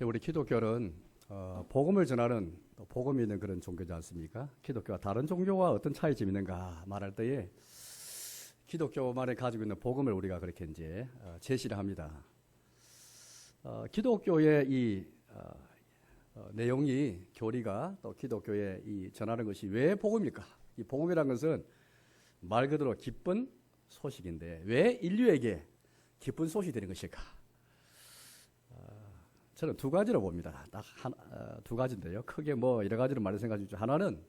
우리 기독교는 복음을 전하는 복음이 있는 그런 종교지 않습니까? 기독교와 다른 종교와 어떤 차이점이 있는가 말할 때에 기독교만이 가지고 있는 복음을 우리가 그렇게 이제 제시를 합니다. 기독교의 이 내용이 교리가 또 기독교의 이 전하는 것이 왜 복음일까? 이 복음이라는 것은 말 그대로 기쁜 소식인데 왜 인류에게 기쁜 소식이 되는 것일까? 저는 두 가지로 봅니다. 딱 두 가지인데요. 크게 뭐 여러 가지로 말할 생각이죠. 하나는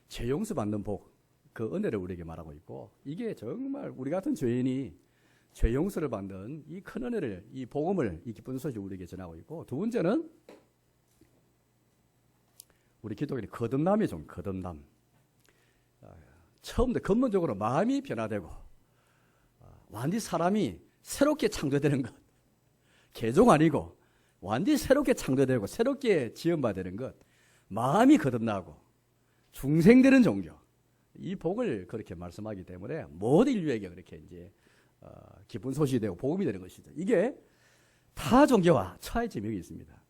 죄 용서 받는 복, 그 은혜를 우리에게 말하고 있고, 이게 정말 우리 같은 죄인이 죄 용서를 받는 이 큰 은혜를, 이 복음을, 이 기쁜 소식을 우리에게 전하고 있고, 두 번째는 우리 기독교의 거듭남이죠. 거듭남. 처음부터 근본적으로 마음이 변화되고 완전히 사람이 새롭게 창조되는 것, 개종 아니고 완전히 새롭게 창조되고 새롭게 지음받는 것, 마음이 거듭나고 중생되는 종교, 이 복을 그렇게 말씀하기 때문에 모든 인류에게 그렇게 이제 기쁜 소식이 되고 복음이 되는 것이죠. 이게 타 종교와 차이점이 있습니다.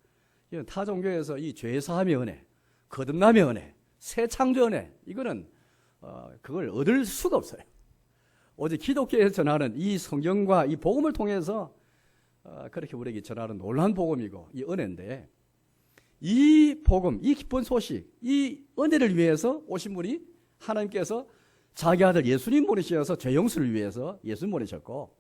이건 타 종교에서 이 죄사함의 은혜, 거듭남의 은혜, 새 창조 은혜, 이거는 그걸 얻을 수가 없어요. 오직 기독교에서 전하는 이 성경과 이 복음을 통해서 그렇게 우리에게 전하는 놀라운 복음이고 이 은혜인데, 이 복음, 이 기쁜 소식, 이 은혜를 위해서 오신 분이 하나님께서 자기 아들 예수님 보내셔서 죄 용서를 위해서 예수님 보내셨고,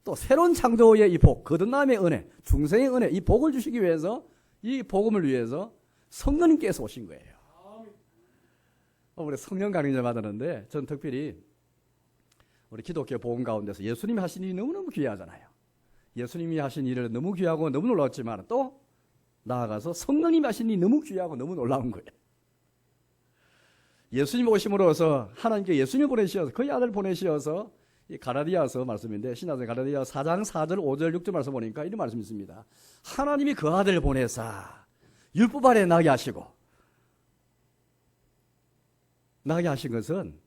또 새로운 창조의 이 복, 거듭남의 은혜, 중생의 은혜, 이 복을 주시기 위해서, 이 복음을 위해서 성령님께서 오신 거예요. 우리 성령 강림자 받았는데, 전 특별히 우리 기독교 복음 가운데서 예수님이 하신 일이 너무너무 귀하잖아요. 예수님이 하신 일을 너무 귀하고 너무 놀라웠지만, 또 나아가서 성령님이 하신 일이 너무 귀하고 너무 놀라운 거예요. 예수님 오심으로써 하나님께 예수님 보내셔서, 그의 아들 보내셔서, 이 가라디아서 말씀인데, 신약성 가라디아 4장 4절 5절 6절 말씀 보니까 이런 말씀이 있습니다. 하나님이 그 아들을 보내사 율법 아래 나게 하시고, 나게 하신 것은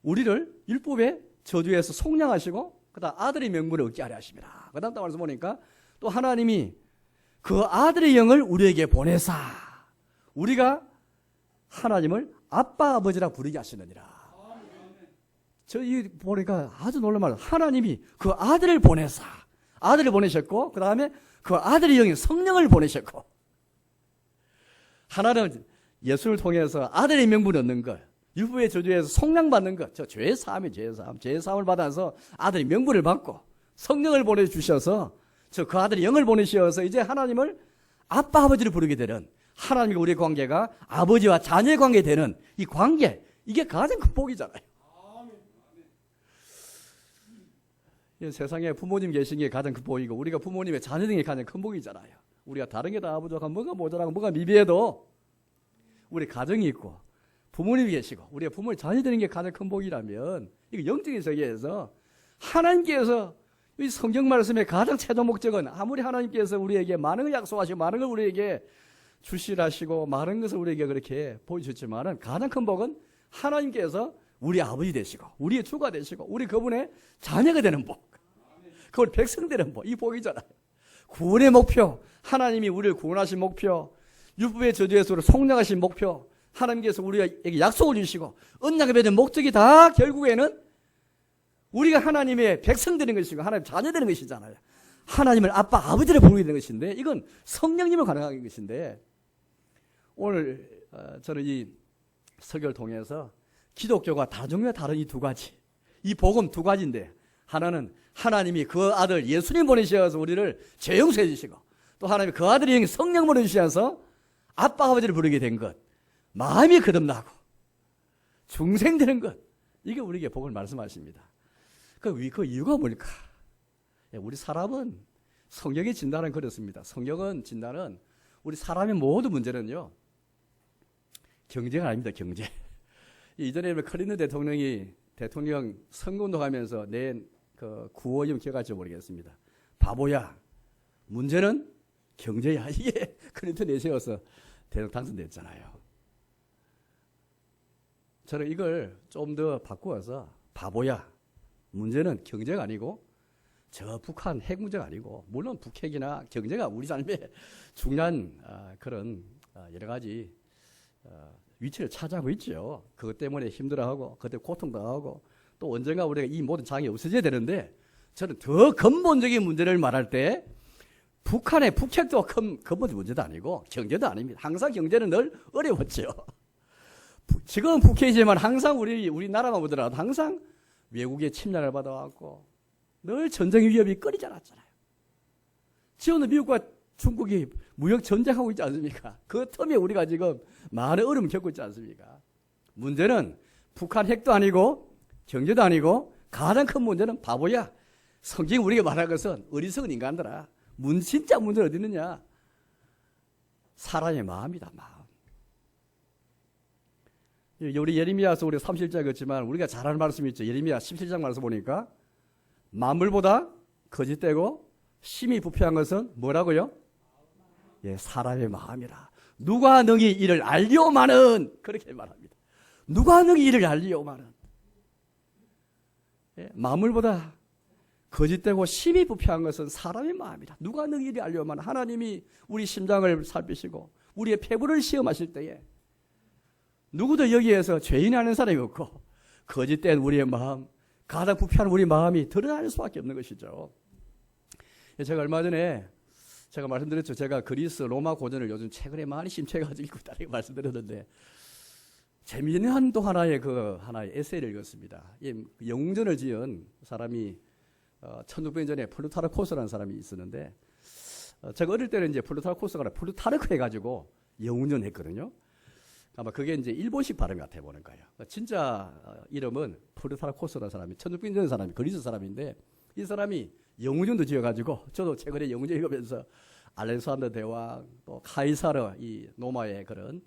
우리를 율법의 저주에서 속량하시고, 그 다음 아들의 명분을 얻게 하려 하십니다. 그 다음 말씀 보니까 또 하나님이 그 아들의 영을 우리에게 보내사 우리가 하나님을 아빠 아버지라 부르게 하시느니라. 저희 보니까 아주 놀라운 말, 하나님이 그 아들을 보내사, 아들을 보내셨고, 그 다음에 그 아들의 영인 성령을 보내셨고, 하나는 예수를 통해서 아들의 명분을 얻는 것, 율법의 저주에서 속량받는 것, 저 죄사함이 죄사함을 받아서 아들의 명분을 받고 성령을 보내주셔서 저 그 아들의 영을 보내셔서 이제 하나님을 아빠 아버지를 부르게 되는, 하나님과 우리의 관계가 아버지와 자녀의 관계 되는 이 관계, 이게 가장 큰 복이잖아요. 세상에 부모님 계신 게 가장 큰 복이고, 우리가 부모님의 자녀 등이 가장 큰 복이잖아요. 우리가 다른 게 다 아버지가 뭐가 모자라고 뭐가 미비해도 우리 가정이 있고 부모님이 계시고 우리가 부모님 자녀 되는 게 가장 큰 복이라면, 이거 영적인 세계에서 하나님께서 이 성경 말씀의 가장 최종 목적은, 아무리 하나님께서 우리에게 많은 걸 약속하시고 많은 걸 우리에게 주시라시고 많은 것을 우리에게 그렇게 보여주셨지만은, 가장 큰 복은 하나님께서 우리 아버지 되시고 우리의 주가 되시고 우리 그분의 자녀가 되는 복, 그걸 백성 되는 복, 이 복이잖아요. 구원의 목표, 하나님이 우리를 구원하신 목표, 율법의 저주에서 우리를 속량하신 목표, 하나님께서 우리에게 약속을 주시고 언약을 맺은 목적이 다 결국에는 우리가 하나님의 백성 되는 것이고 하나님 자녀 되는 것이잖아요. 하나님을 아빠 아버지를 부르게 되는 것인데, 이건 성령님을 가능한 것인데, 오늘 저는 이 설교를 통해서 기독교가 다종교와 다른 이 두 가지, 이 복음 두 가지인데, 하나는 하나님이 그 아들 예수님 보내셔서 우리를 죄 용서해 주시고, 또 하나님이 그 아들의 영 성령 보내주셔서 아빠 아버지를 부르게 된 것, 마음이 거듭나고 중생되는 것, 이게 우리에게 복을 말씀하십니다. 그 이유가 뭘까? 우리 사람은 성경의 진단은 그렇습니다. 성경은 진단은 우리 사람의 모든 문제는요, 경제가 아닙니다. 경제. 이전에 클린턴 대통령이 대통령 선거운동하면서 낸 그 구호를 기억할지 모르겠습니다. 바보야, 문제는 경제야. 이게 클린턴 내세워서 대통령 당선됐잖아요. 저는 이걸 좀 더 바꾸어서, 바보야, 문제는 경제가 아니고 저 북한 핵 문제가 아니고, 물론 북핵이나 경제가 우리 삶에 중요한 그런 여러 가지 위치를 차지하고 있죠. 그것 때문에 힘들어하고 그때 고통당하고 또 언젠가 우리가 이 모든 장애 없어져야 되는데, 저는 더 근본적인 문제를 말할 때 북한의 북핵도 근본적 문제도 아니고 경제도 아닙니다. 항상 경제는 늘 어려웠죠. 지금 북핵이지만 항상 우리나라만 보더라도 항상 외국의 침략을 받아왔고 늘 전쟁 위협이 끊이지 않았잖아요. 지금도 미국과 중국이 무역 전쟁하고 있지 않습니까? 그 틈에 우리가 지금 많은 어려움을 겪고 있지 않습니까? 문제는 북한 핵도 아니고 경제도 아니고 가장 큰 문제는 바보야. 성경이 우리에게 말한 것은 어리석은 인간들아. 진짜 문제는 어디 있느냐? 사람의 마음이다, 마음. 우리 예레미야서 우리가 37장 읽었지만 우리가 잘 아는 말씀이 있죠. 예레미야 17장 말씀 보니까 만물보다 거짓되고 심히 부패한 것은 뭐라고요? 예, 사람의 마음이라. 누가 능히 이를 알리오마는, 그렇게 말합니다. 누가 능히 이를 알리오마는. 예, 만물보다 거짓되고 심히 부패한 것은 사람의 마음이라. 누가 능히 이를 알리오마는. 하나님이 우리 심장을 살피시고 우리의 폐부를 시험하실 때에 누구도 여기에서 죄인이 아닌 사람이 없고 거짓된 우리의 마음, 가장 부패한 우리 마음이 드러날 수밖에 없는 것이죠. 제가 얼마 전에 제가 말씀드렸죠. 제가 그리스 로마 고전을 요즘 최근에 많이 심취해가지고 읽고 있다고 말씀드렸는데, 재미있는 또 하나의 에세이를 읽었습니다. 영웅전을 지은 사람이 1600년 전에 플루타르코스라는 사람이 있었는데, 제가 어릴 때는 이제 플루타르코스가 플루타르크 해가지고 영웅전 했거든요. 아마 그게 이제 일본식 발음 같아 보는 거예요. 진짜 이름은 플루타르코스라는 사람이 1600년 전 사람이 그리스 사람인데, 이 사람이 영웅전도 지어가지고 저도 최근에 영웅전 읽으면서 알렉산더 대왕 또 카이사르 이 로마의 그런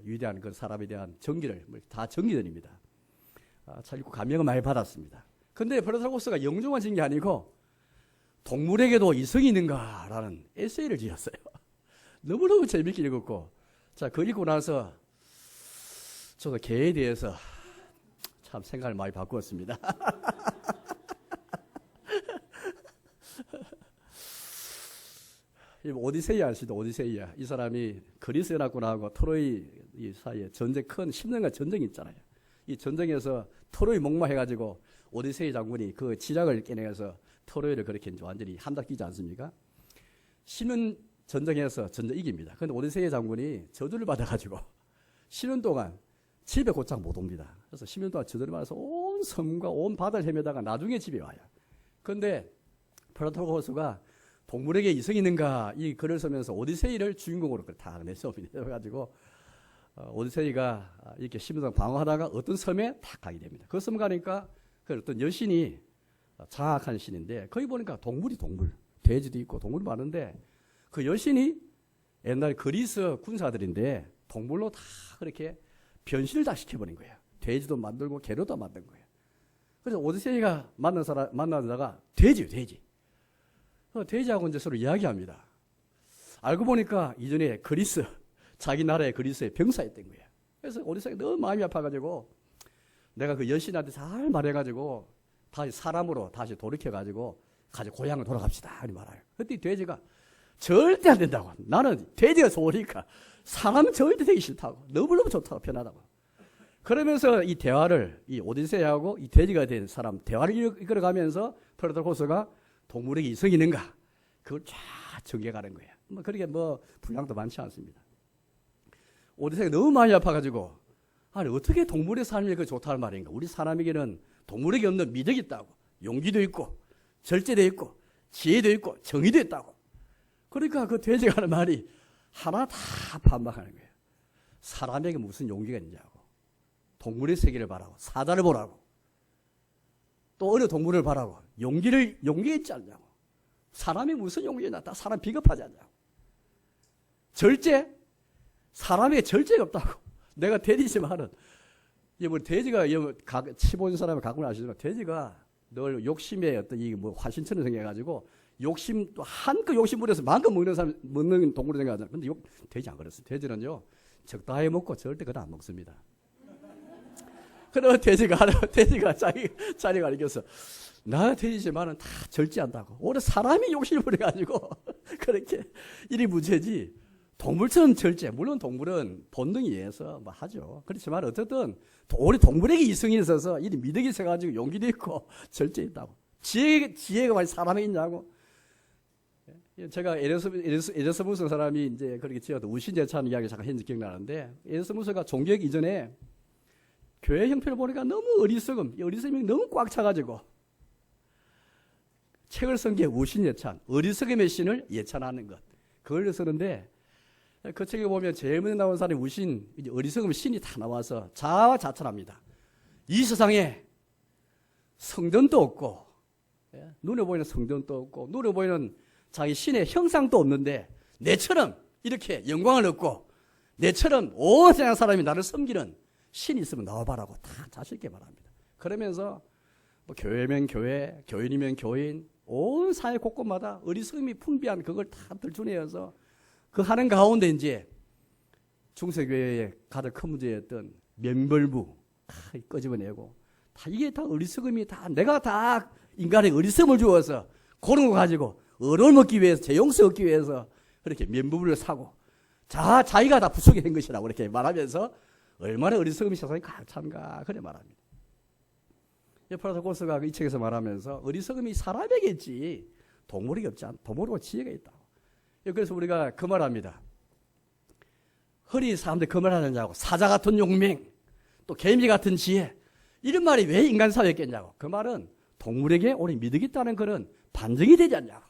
위대한 그 사람에 대한 정기를 다 정기전입니다. 참 읽고 감명을 많이 받았습니다. 근데 플루타르코스가 영웅전만 지은 게 아니고 동물에게도 이성이 있는가라는 에세이를 지었어요. 너무너무 재밌게 읽었고, 자, 그거 읽고 나서 저도 개에 대해서 참 생각을 많이 바꾸었습니다. 오디세이아 아시죠? 오디세이아. 이 사람이 그리스 연합군하고 트로이 이 사이에 전쟁, 큰 10년간 전쟁이 있잖아요. 이 전쟁에서 트로이 목마해가지고 오디세이 장군이 그 지략을 깨내서 트로이를 그렇게 완전히 함락끼지 않습니까? 10년 전쟁에서 전쟁 이깁니다. 그런데 오디세이 장군이 저주를 받아가지고 10년 동안 집에 곧장 못 옵니다. 그래서 10년 동안 저주를 받아서 온 섬과 온 바다를 헤매다가 나중에 집에 와요. 그런데 플루타르코스가 동물에게 이성이 있는가 이 글을 쓰면서 오디세이를 주인공으로 다 내세워가지고 오디세이가 이렇게 10년 동안 방황하다가 어떤 섬에 탁 가게 됩니다. 그 섬 가니까 그 어떤 여신이 장악한 신인데, 거기 보니까 동물, 돼지도 있고 동물이 많은데, 그 여신이 옛날 그리스 군사들인데 동물로 다 그렇게 변신을 다 시켜버린 거예요. 돼지도 만들고 개로도 만든 거예요. 그래서 오디세이가 만나다가 돼지. 돼지하고 이제 서로 이야기합니다. 알고 보니까 이전에 그리스, 자기 나라의 그리스의 병사였던 거예요. 그래서 오디세이가 너무 마음이 아파가지고 내가 그 여신한테 잘 말해가지고 다시 사람으로 다시 돌이켜가지고 고향을 돌아갑시다. 이렇게 말해요. 그때 돼지가 절대 안 된다고. 나는 돼지가 좋으니까 사람은 절대 되기 싫다고. 너무너무 좋다고, 편하다고. 그러면서 이 대화를, 이 오디세이하고 이 돼지가 된 사람 대화를 이끌어가면서 플루타르코스가 동물에게 이성이 있는가? 그걸 쫙 정해가는 거예요. 그렇게 분량도 많지 않습니다. 오디세이가 너무 많이 아파가지고, 아니, 어떻게 동물의 삶이 그 좋다는 말인가? 우리 사람에게는 동물에게 없는 미덕이 있다고. 용기도 있고, 절제도 있고, 지혜도 있고, 정의도 있다고. 그러니까 그 돼지가 하는 말이 하나 다 반박하는 거예요. 사람에게 무슨 용기가 있냐고. 동물의 세계를 바라고, 사자를 보라고. 또 어느 동물을 바라고 용기 있지 않냐고. 사람이 무슨 용기가 있나? 다 사람 비겁하지 않냐고. 절제? 사람에게 절제가 없다고. 내가 돼지지만은, 돼지가, 치본 사람을 갖고 아시지만, 돼지가 늘 욕심에 어떤 화신처럼 생겨가지고, 또 한껏 욕심 부려서 마음껏 먹는 동물로 생각하잖아요. 근데 돼지 안 그랬어요. 돼지는요, 적당히 먹고 절대 그걸 안 먹습니다. 그러면 돼지가 자기가 알겠어. 나 되지만은 다 절제한다고. 오히려 사람이 욕심을 부려가지고 그렇게 일이 문제지. 동물처럼 절제. 물론 동물은 본능에 의해서 뭐 하죠. 그렇지만 어쨌든 우리 동물에게 이성이 있어서 일이 미덕이 있어가지고 용기도 있고 절제했다고. 지혜가 왜 사람에 있냐고. 제가 에르스무스 사람이 이제 그렇게 지어도 우신제찬 이야기 잠깐 했는지 기억나는데, 에르스무스가 종교학 이전에 교회 형편을 보니까 너무 어리석음이 너무 꽉 차가지고 책을 쓴 게 우신예찬, 어리석음의 신을 예찬하는 것. 그걸 쓰는데, 그 책에 보면 제일 먼저 나온 사람이 어리석음의 신이 다 나와서 자화자찬합니다. 이 세상에 성전도 없고, 눈에 보이는 성전도 없고, 눈에 보이는 자기 신의 형상도 없는데, 내처럼 이렇게 영광을 얻고, 내처럼 온 세상 사람이 나를 섬기는 신이 있으면 나와봐라고 다 자신 있게 말합니다. 그러면서 뭐 교회면 교회, 교인이면 교인, 온 사회 곳곳마다 어리석음이 풍비한 그걸 다 들추내어서 그 하는 가운데 이제 중세교회의 가장 큰 문제였던 면벌부 다 끄집어내고, 다 이게 다 어리석음이 다 내가 다 인간의 어리석음을 주어서 그런 거 가지고 어려움을 얻기 위해서, 제 용서 얻기 위해서 그렇게 면부부를 사고 자기가 다 부수게 한 것이라고 이렇게 말하면서 얼마나 어리석음이 세상에 가득 찬가 그래 말합니다. 프라토코스가 이 책에서 말하면서 어리석음이 사람에게 있지 동물에게 없지 않다. 동물하고 지혜가 있다. 그래서 우리가 그 말합니다. 허리 사람들 그 말하느냐고. 사자 같은 용맹, 또 개미 같은 지혜, 이런 말이 왜 인간 사회에 있겠냐고. 그 말은 동물에게 우리 미덕이 있다는 그런 반증이 되지 않냐고.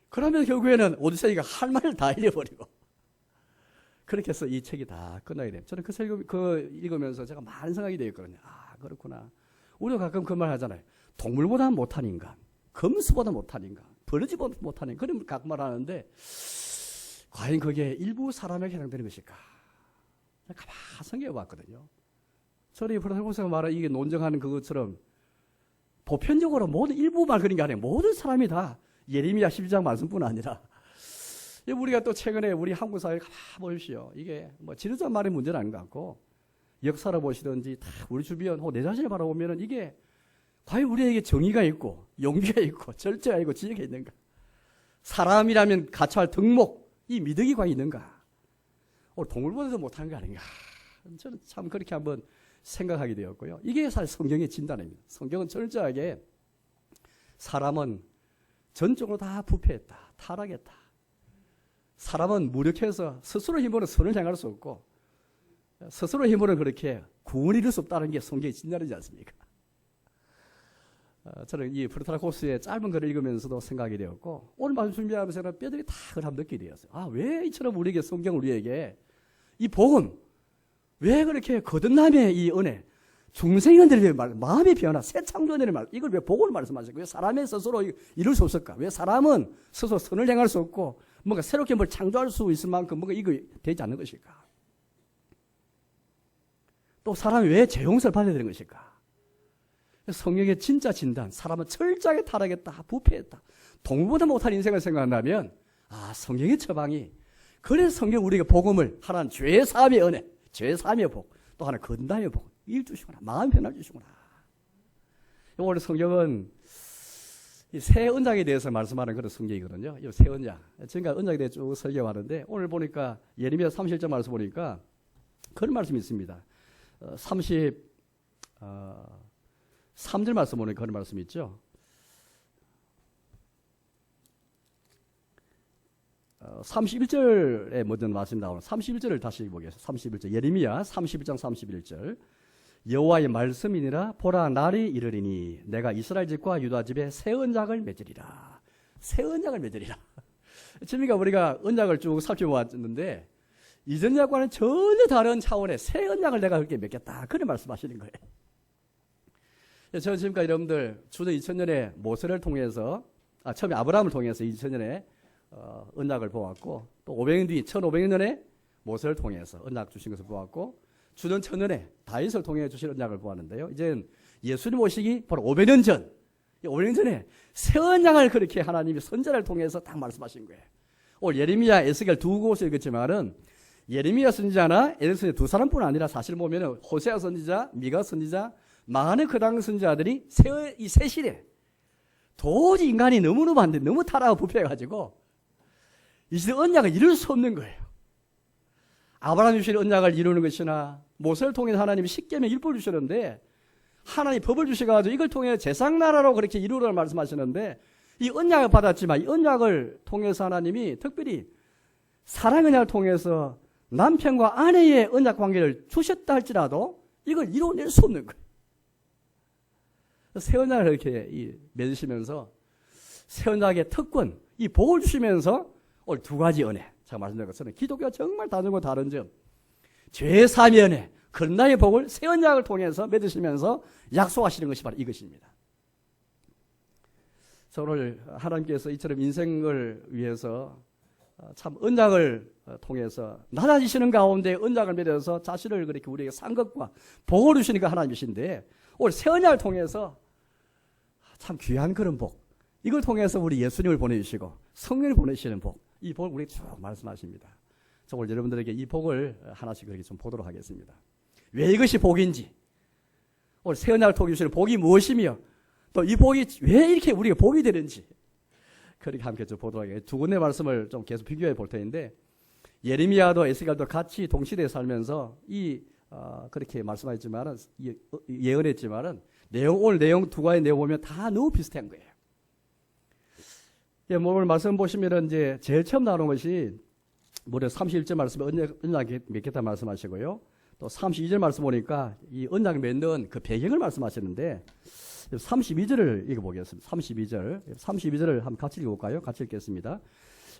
그러면 결국에는 오디세이가 할 말을 다 잃어버리고, 그렇게 해서 이 책이 다 끝나게 됩니다. 저는 그 책 읽으면서 제가 많은 생각이 되었거든요. 아, 그렇구나. 우리가 가끔 그 말 하잖아요. 동물보다 못한 인간, 검수보다 못한 인간, 버러지보다 못한 인간, 그런 가끔 말하는데, 과연 그게 일부 사람에게 해당되는 것일까? 가만히 생각해 봤거든요. 저는 프라토코스가 말한 이게 논증하는 그것처럼 보편적으로 모든 일부만 그런 게 아니라 모든 사람이 다 예레미야 12장 말씀뿐 아니라, 우리가 또 최근에 우리 한국 사회에 가만히 보십시오. 이게 뭐 지르자 말의 문제는 아닌 것 같고, 역사를 보시든지 다 우리 주변 혹은 내 자신을 바라보면은 이게 과연 우리에게 정의가 있고 용기가 있고 절제가 있고 지혜가 있는가? 사람이라면 갖춰야 할 덕목, 이 미덕이 과연 있는가? 오늘 동물보다도 못한 게 아닌가? 저는 참 그렇게 한번 생각하게 되었고요. 이게 사실 성경의 진단입니다. 성경은 철저하게 사람은 전적으로 다 부패했다, 타락했다. 사람은 무력해서 스스로 힘으로 선을 행할 수 없고, 스스로 힘으로 그렇게 구원을 이룰 수 없다는 게 성경의 진단이지 않습니까? 저는 이 프라토코스의 짧은 글을 읽으면서도 생각이 되었고, 오늘 말씀 준비하면서는 뼈들이 다 그걸 한번 느끼게 되었어요. 아, 왜 이처럼 우리에게 성경을 우리에게 이 복음, 왜 그렇게 거듭남의 이 은혜, 중생연들의 말, 마음의 변화, 새 창조연의 말, 이걸 왜 복음을 말씀하실까? 왜 사람의 스스로 이룰 수 없을까? 왜 사람은 스스로 선을 행할 수 없고 뭔가 새롭게 뭘 창조할 수 있을 만큼 뭔가 이거 되지 않는 것일까? 또 사람이 왜 죄 용서를 받아야 되는 것일까? 성경의 진짜 진단, 사람은 철저하게 타락했다, 부패했다, 동물보다 못한 인생을 생각한다면, 아, 성경의 처방이, 그래서 성경 우리에게 복음을 하나는 죄 사함의 은혜, 죄 사함의 복, 또 하나 건담의 복, 일 주시구나, 마음 편할 주시구나. 오늘 성경은 이 새 언약에 대해서 말씀하는 그런 성경이거든요. 이 새 언약, 지금까지 언약에 대해 쭉 설교하는데, 오늘 보니까 예레미야 31장 말씀 보니까 그런 말씀이 있습니다. 3절 말씀 보니까 그런 말씀이 있죠. 31절에 먼저 말씀이 나오는 31절을 다시 보겠습니다. 31절 예레미야 31장 31절 여호와의 말씀이니라. 보라, 날이 이르리니 내가 이스라엘 집과 유다 집에 새 언약을 맺으리라. 새 언약을 맺으리라. 지금 우리가 언약을 쭉 살펴보았는데 이전 언약과는 전혀 다른 차원의 새 언약을 내가 그렇게 맺겠다, 그런 말씀하시는 거예요. 저는 지금까지 여러분들 주전 2000년에 모세를 통해서, 처음에 아브라함을 통해서 2000년에 언약을 보았고, 또 500년 뒤 1500년에 모세를 통해서 언약 주신 것을 보았고, 주전 1000년에 다윗을 통해 주신 언약을 보았는데요. 이제는 예수님 오시기 바로 500년 전, 500년 전에 새 언약을 그렇게 하나님이 선지자를 통해서 딱 말씀하신 거예요. 오늘 예레미야, 에스겔 두 곳을 읽었지만은 예레미야 선지자나 에스겔 두 사람뿐 아니라 사실 보면은 호세아 선지자, 미가 선지자, 많은 그 당시 선지자들이 이 새 시대 도저히 인간이 너무너무 안 돼, 너무 타락하고 부패해가지고 이제 언약을 이룰 수 없는 거예요. 아브라함 주신 언약을 이루는 것이나 모세를 통해서 하나님이 십계명 율법을 주셨는데 하나님 법을 주셔가지고 이걸 통해 제상나라로 그렇게 이루라고 말씀하시는데 이 언약을 받았지만 이 언약을 통해서 하나님이 특별히 사랑 언약을 통해서 남편과 아내의 언약 관계를 주셨다 할지라도 이걸 이루어낼 수 없는 거예요. 새 언약을 이렇게 맺으시면서 새 언약의 특권, 이 복을 주시면서 오늘 두 가지 은혜, 제가 말씀드린 것처럼 기독교가 정말 다른과 다른 점, 죄사함의 은혜, 그런다의 복을 새 언약을 통해서 맺으시면서 약속하시는 것이 바로 이것입니다. 오늘 하나님께서 이처럼 인생을 위해서 참 언약을 통해서 낮아지시는 가운데 언약을 맺어서 자신을 그렇게 우리에게 산 것과 복을 주시니까 하나님이신데 오늘 새 언약을 통해서 참 귀한 그런 복, 이걸 통해서 우리 예수님을 보내주시고 성령을 보내주시는 복, 이 복을 우리에게 쭉 말씀하십니다. 오늘 여러분들에게 이 복을 하나씩 그렇게 좀 보도록 하겠습니다. 왜 이것이 복인지, 오늘 새 언약을 통해 주시는 복이 무엇이며 또 이 복이 왜 이렇게 우리가 복이 되는지 그렇게 함께 좀 보도록 하겠습니다. 두 군데 말씀을 좀 계속 비교해 볼 텐데 예레미야도 에스겔도 같이 동시대에 살면서 그렇게 말씀하셨지만은 예언했지만은 오늘 내용 두 가지 내용 보면 다 너무 비슷한 거예요. 오늘 말씀 보시면은 이제 제일 처음 나오는 것이 무려 31절 말씀에 언약 맺겠다 말씀하시고요. 또 32절 말씀 보니까 이 언약 맺는 그 배경을 말씀하시는데 32절을 읽어보겠습니다. 32절을 한번 같이 읽어볼까요? 같이 읽겠습니다.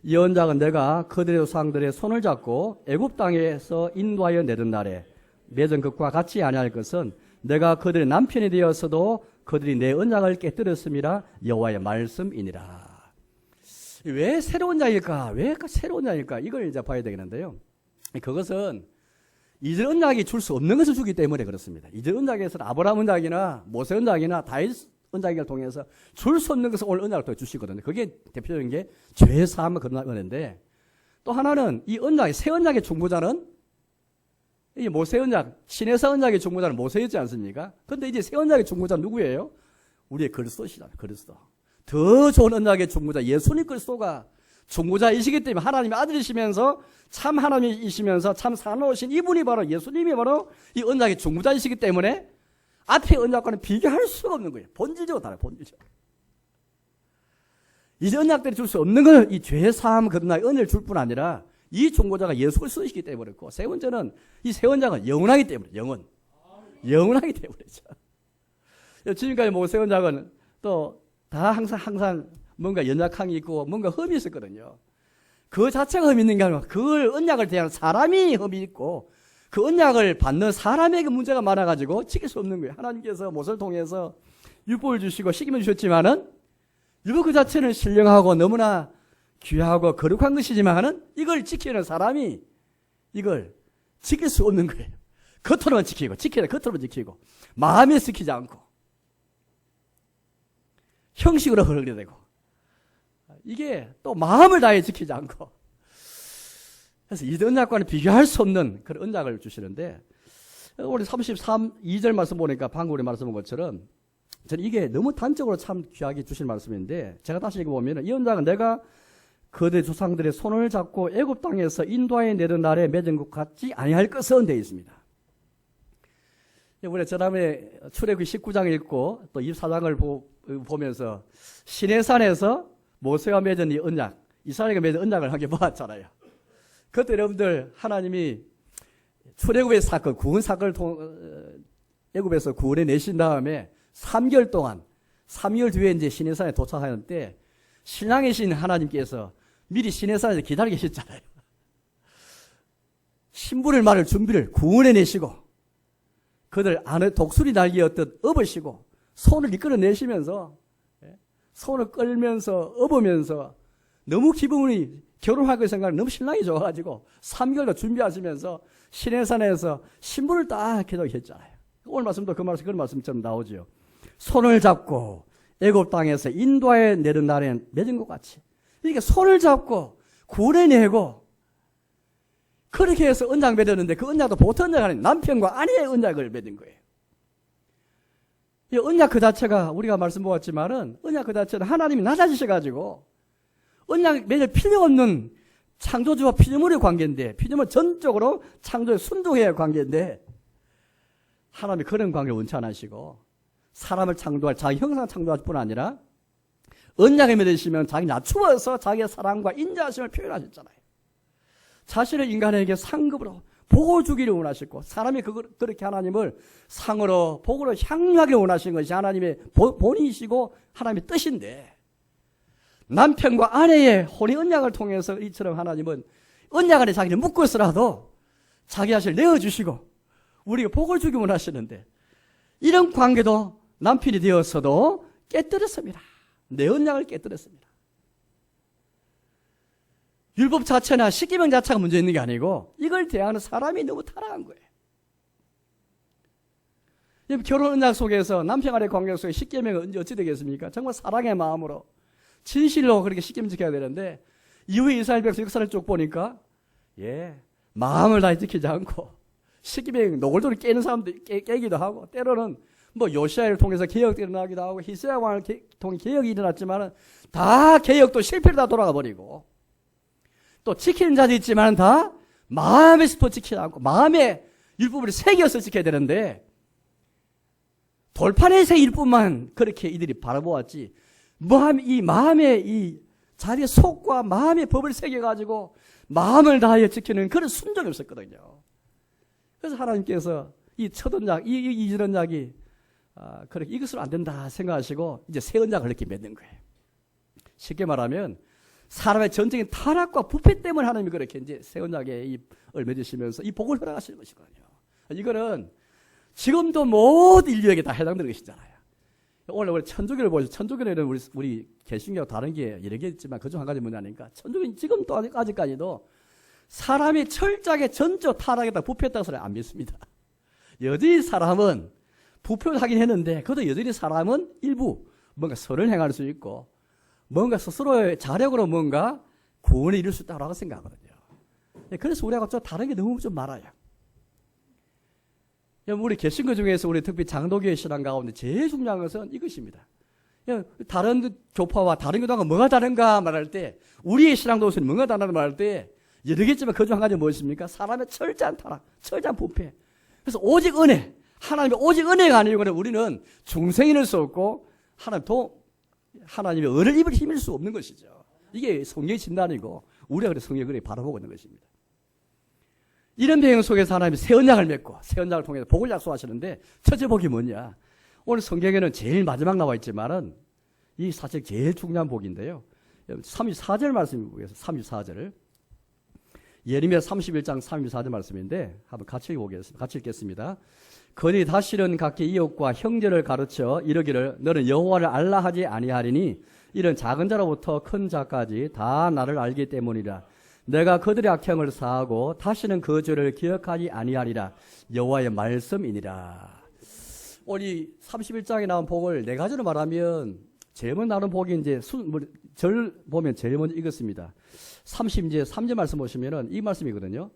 이 언약은 내가 그들의 조상들의 손을 잡고 애굽 땅에서 인도하여 내던 날에 맺은 것과 같이 아니할 것은 내가 그들의 남편이 되었어도 그들이 내 언약을 깨뜨렸음이라 여호와의 말씀이니라. 왜 새로운 언약일까? 왜 새로운 언약일까? 이걸 이제 봐야 되겠는데요. 그것은 이전 언약이 줄 수 없는 것을 주기 때문에 그렇습니다. 이전 언약에서는 아브라함 언약이나 모세 언약이나 다윗 언약을 통해서 줄 수 없는 것을 오늘 언약을 통해 주시거든요. 그게 대표적인 게 죄 사함 그런 은혜인데 또 하나는 이 언약의 새 언약의 중보자는 이 모세 언약, 시내사 언약의 중보자는 모세였지 않습니까? 그런데 이제 새 언약의 중보자는 누구예요? 우리의 그리스도시잖아요. 그리스도. 더 좋은 언약의 중보자 예수님 그리스도가 중보자이시기 때문에 하나님의 아들이시면서 참 하나님이시면서 참 사랑하신 이분이 바로 예수님이 바로 이 언약의 중보자이시기 때문에 앞에 언약과는 비교할 수가 없는 거예요. 본질적으로 달라요. 본질적으로. 이 언약들이 줄 수 없는 건 이 죄사함 그런 은혜를 줄 뿐 아니라 이 중보자가 예수 그리스도이시기 때문에 그렇고 세 번째는 이 세 언약은 영원하기 때문에 영원하기 때문이죠. 지금까지 모세 언약은 또 다 항상 뭔가 연약함이 있고 뭔가 흠이 있었거든요. 그 자체가 흠이 있는 게 아니라 그 언약을 대한 사람이 흠이 있고 그 언약을 받는 사람에게 문제가 많아가지고 지킬 수 없는 거예요. 하나님께서 모세를 통해서 율법을 주시고 시기를 주셨지만은 율법 그 자체는 신령하고 너무나 귀하고 거룩한 것이지만은 이걸 지키는 사람이 이걸 지킬 수 없는 거예요. 겉으로만 지키고 겉으로만 지키고 마음에 지키지 않고 형식으로 흐르게 되고 이게 또 마음을 다해 지키지 않고 그래서 이 언약과는 비교할 수 없는 그런 언약을 주시는데 우리 32절 말씀 보니까 방금 우리 말씀한 것처럼 저는 이게 너무 단적으로 참 귀하게 주신 말씀인데 제가 다시 읽어보면 이 언약은 내가 그들의 조상들의 손을 잡고 애굽 땅에서 인도하여 내던 날에 맺은 것 같지 아니할 것은 되어 있습니다. 우리 저다음에 출애굽기 19장 읽고 또 24장을 보면서 시내산에서 모세가 맺은 이 언약, 이스라엘과 맺은 언약을 함께 보았잖아요. 그때 여러분들 하나님이 출애굽의 사건, 구원 사건을 애굽에서 구원해 내신 다음에 3개월 동안 3개월 뒤에 이제 시내산에 도착하는 때 신앙이신 하나님께서 미리 시내산에서 기다려 계셨잖아요. 신부를 말을 준비를 구원해 내시고 그들 안에 독수리 날개였듯 업으시고 손을 이끌어내시면서 손을 끌면서 업으면서 너무 기분이 결혼할 거 생각을 너무 신랑이 좋아가지고 3개월 준비하시면서 시내산에서 신부를 딱 기다리셨잖아요. 오늘 말씀도 그런 말씀처럼 나오죠. 손을 잡고 애굽 땅에서 인도하여 내던 날에는 맺은 것 같이 이렇게 손을 잡고 구원해내고 그렇게 해서 언약 맺었는데 그 언약도 보통 언약이 아니라 남편과 아내의 언약을 맺은 거예요. 이 언약 그 자체가 우리가 말씀 보았지만은 언약 그 자체는 하나님이 낮아지셔가지고 언약 매일 필요 없는 창조주와 피조물의 관계인데 피조물 전적으로 창조에 순종해야 할 관계인데 하나님이 그런 관계를 원치 않으시고 사람을 창조할 자기 형상 창조할 뿐 아니라 언약에 맺으시면 자기 낮추어서 자기의 사랑과 인자하심을 표현하셨잖아요. 자신을 인간에게 상급으로 복을 주기를 원하셨고 사람이 그렇게 하나님을 상으로 복으로 향유하기를 원하신 것이 하나님의 본이시고 하나님의 뜻인데 남편과 아내의 혼인 언약을 통해서 이처럼 하나님은 언약 안에 자기를 묶어서라도 자기 자신을 내어주시고 우리가 복을 주기 원하시는데 이런 관계도 남편이 되어서도 깨뜨렸습니다. 내 언약을 깨뜨렸습니다. 율법 자체나 십계명 자체가 문제 있는 게 아니고 이걸 대하는 사람이 너무 타락한 거예요. 결혼 언약 속에서 남편과의 관계 속에 십계명은 어찌 되겠습니까? 정말 사랑의 마음으로 진실로 그렇게 십계명 지켜야 되는데 이후에 이스라엘 백성 역사를 쭉 보니까 마음을 다해 지키지 않고 십계명 노골적으로 깨는 사람도 깨기도 하고 때로는 요시아를 통해서 개혁이 일어나기도 하고 히스야 왕을 통해 개혁이 일어났지만 다 개혁도 실패로 다 돌아가 버리고 또 지키는 자도 있지만 다 마음에 스포 지키지 않고 마음에 율법을 새겨서 지켜야 되는데 돌판에 새길 뿐만 그렇게 이들이 바라보았지 이 마음의 이 자기의 속과 마음의 법을 새겨가지고 마음을 다하여 지키는 그런 순종이 없었거든요. 그래서 하나님께서 이 첫 언약, 이 언약이 그렇게 이것으로 안 된다 생각하시고 이제 새 언약을 이렇게 맺는 거예요. 쉽게 말하면 사람의 전적인 타락과 부패 때문에 하나님이 그렇게 이제 새 언약에 을 맺으시면서 이 복을 허락하시는 것이거든요. 이거는 지금도 모든 인류에게 다 해당되는 것이잖아요. 오늘 우리 천주교를 보시죠. 천주교는 우리 개신교와 다른 게 여러 개 있지만 그중 한 가지 뭐냐니까 천주교는 지금도 아직까지도 사람이 철저하게 전적 타락했다 부패했다고 소리 안 믿습니다. 여전히 사람은 부패를 하긴 했는데 그래도 여전히 사람은 일부 뭔가 선을 행할 수 있고 뭔가 스스로의 자력으로 뭔가 구원에 이룰 수 있다고 생각하거든요. 그래서 우리하고 좀 다른 게 너무 좀 많아요. 우리 개신교 중에서 우리 특히 장로교의 신앙 가운데 제일 중요한 것은 이것입니다. 다른 교파와 다른 교단과 뭐가 다른가 말할 때 우리의 신앙 도서는 뭐가 다르다 말할 때 여러 개 있지만 그중 한 가지 무엇입니까? 사람의 철저한 타락, 철저한 부패. 그래서 오직 은혜, 하나님의 오직 은혜가 아니고 우리는 중생인을 수 없고 하나님의 은을 입을 힘일 수 없는 것이죠. 이게 성경의 진단이고 우리가 그래서 성경을 그렇게 바라보고 있는 것입니다. 이런 배경 속에서 하나님이 새 언약을 맺고 새 언약을 통해서 복을 약속하시는데 첫째 복이 뭐냐? 오늘 성경에는 제일 마지막 나와 있지만은 이 사실 제일 중요한 복인데요. 34절 말씀을 보겠습니다. 34절을 예레미야 31장 34절 말씀인데 한번 같이 보겠습니다. 같이 읽겠습니다. 그들이 다시는 각기 이웃과 형제를 가르쳐 이르기를 너는 여호와를 알라 하지 아니하리니 이런 작은 자로부터 큰 자까지 다 나를 알기 때문이라. 내가 그들의 악행을 사하고 다시는 그 죄를 기억하지 아니하리라. 여호와의 말씀이니라. 오늘 31장에 나온 복을 네 가지로 말하면 제일 먼저 나오는 복이 이제 절 보면 제일 먼저 이것입니다. 3절 말씀 보시면은 이 말씀이거든요.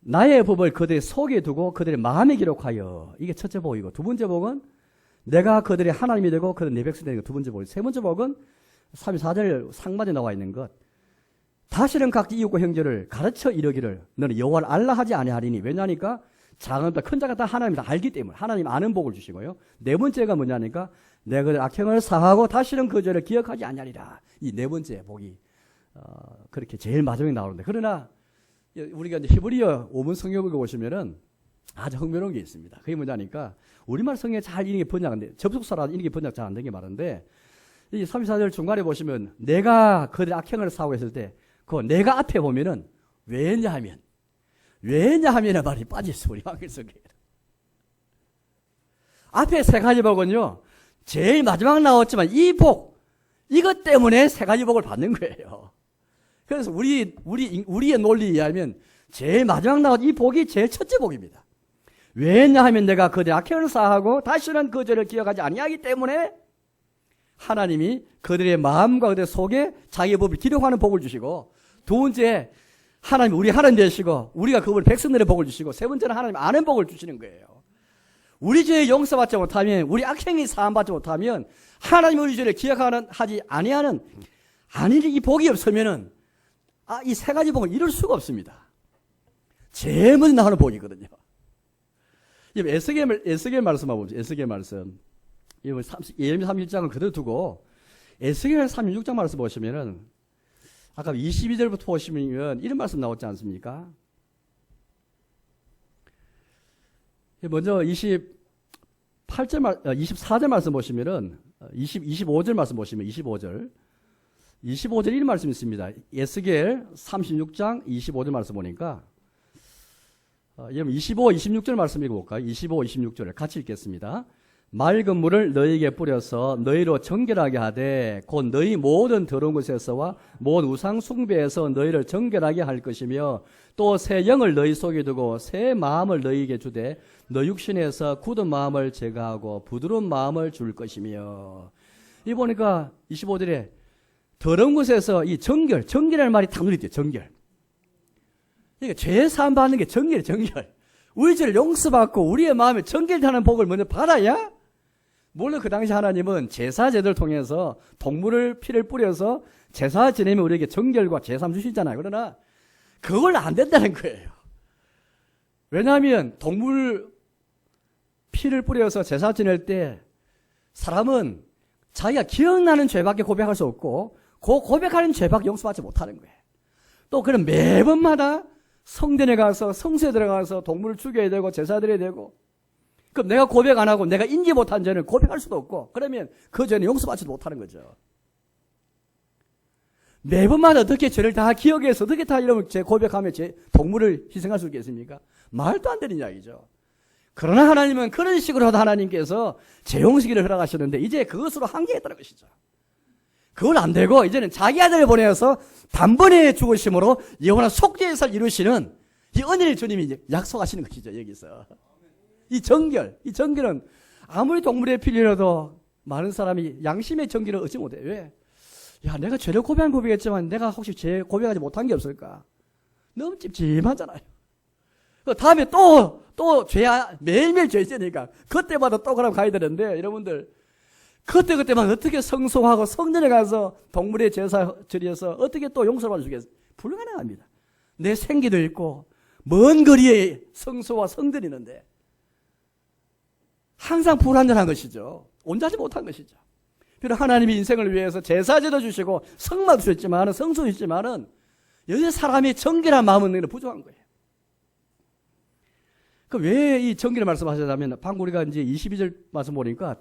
나의 법을 그들의 속에 두고 그들의 마음에 기록하여. 이게 첫째 복이고 두 번째 복은 내가 그들의 하나님이 되고 그들 내 백성이 되는 것 두 번째 복이고 세 번째 복은 34절 상반에 나와 있는 것. 다시는 각기 이웃과 형제를 가르쳐 이르기를 너는 여호와를 알라 하지 아니하리니. 왜냐니까 작은 자 큰 자가 다 하나님을 다 알기 때문에 하나님 아는 복을 주시고요. 네 번째가 뭐냐니까 내가 그들 악행을 사하고 다시는 그 죄를 기억하지 아니하리라. 이 네 번째 복이 그렇게 제일 마지막에 나오는데 그러나 우리가 이제 히브리어 5문 성경을 보시면은 아주 흥미로운 게 있습니다. 그게 뭐냐니까 우리말 성경에 잘 이런 게 번역인데 접속사라 이런 게 번역 잘 안 된 게 많은데 이 34절 중간에 보시면 내가 그들의 악행을 사하고 했을 때 그 내가 앞에 보면은 왜냐하면 말이 빠졌어. 우리 한글 성경에 앞에 세 가지 복은요 제일 마지막 나왔지만 이 복 이것 때문에 세 가지 복을 받는 거예요. 그래서 우리의 논리에 의하면 제일 마지막 나온 이 복이 제일 첫째 복입니다. 왜냐하면 내가 그들의 악행을 사하고 다시는 그 죄를 기억하지 아니하기 때문에 하나님이 그들의 마음과 그들의 속에 자기의 법을 기록하는 복을 주시고 두 번째 하나님 우리 하나님 되시고 우리가 그분을 백성들의 복을 주시고 세 번째는 하나님 아는 복을 주시는 거예요. 우리 죄 용서받지 못하면, 우리 악행이 사함받지 못하면, 하나님 우리 죄를 기억하지 아니하는 이 복이 없으면은 이 세 가지 복을 이룰 수가 없습니다. 제일 먼저 나오는 복이거든요. 에스겔 말씀 한번 보죠. 에스겔 말씀. 예레미야 31장은 그대로 두고 에스겔 36장 말씀 보시면은 아까 22절부터 보시면 이런 말씀 나오지 않습니까? 먼저 24절 말씀 보시면은 25절 말씀 보시면 25절 이런 말씀이 있습니다. 에스겔 36장 25절 말씀 보니까 25, 26절 말씀 읽어볼까요? 25, 26절을 같이 읽겠습니다. 맑은 물을 너희에게 뿌려서 너희로 정결하게 하되 곧 너희 모든 더러운 것에서와 모든 우상 숭배에서 너희를 정결하게 할 것이며 또 새 영을 너희 속에 두고 새 마음을 너희에게 주되 너 육신에서 굳은 마음을 제거하고 부드러운 마음을 줄 것이며. 이 보니까 25절에 더러운 것에서 이 정결이라는 말이 딱 눈에 띄어요. 정결. 그러니까 죄 사함 받는 게 정결. 우리 죄를 용서받고 우리의 마음에 정결하는 복을 먼저 받아야, 물론 그 당시 하나님은 제사 제도를 통해서 동물을 피를 뿌려서 제사 지내면 우리에게 정결과 제삼 주시잖아요. 그러나 그걸 안 된다는 거예요. 왜냐하면 동물 피를 뿌려서 제사 지낼 때 사람은 자기가 기억나는 죄밖에 고백할 수 없고 그 고백하는 죄밖에 용서받지 못하는 거예요. 또 그런 매번마다 성전에 가서 성소에 들어가서 동물을 죽여야 되고 제사 드려야 되고, 그럼 내가 고백 안 하고 내가 인지 못한 죄는 고백할 수도 없고, 그러면 그 죄는 용서받지도 못하는 거죠. 매번마다 어떻게 죄를 다 기억해서 어떻게 다 이러면 제 고백하면 동물을 희생할 수 있겠습니까? 말도 안 되는 이야기죠. 그러나 하나님은 그런 식으로도 하나님께서 죄 용서기를 허락하셨는데 이제 그것으로 한계했다는 것이죠. 그건 안 되고 이제는 자기 아들을 보내서 단번에 죽으심으로 영원한 속죄제사를 이루시는 이 은혜를 주님이 이제 약속하시는 것이죠. 여기서 이 정결은 아무리 동물의 피를 많은 사람이 양심의 정결을 얻지 못해. 왜? 야, 내가 죄를 고백했지만 내가 혹시 죄 고백하지 못한 게 없을까? 너무 찝찝하잖아요. 그 다음에 또 매일매일 죄 있으니까 그때마다 또 그럼 가야 되는데, 여러분들 그때만 어떻게 성송하고 성전에 가서 동물의 제사 드려서 어떻게 또 용서를 받으시겠어요? 불가능합니다. 내 생기도 있고 먼 거리에 성소와 성전이 있는데 항상 불완전한 것이죠. 온전하지 못한 것이죠. 비록 하나님이 인생을 위해서 제사제도 주시고 성막도 주셨지만, 성소도 있지만은 여전히 사람이 정결한 마음은 부족한 거예요. 그 왜 이 정결을 말씀하셨다면, 방금 우리가 이제 22절 말씀 보니까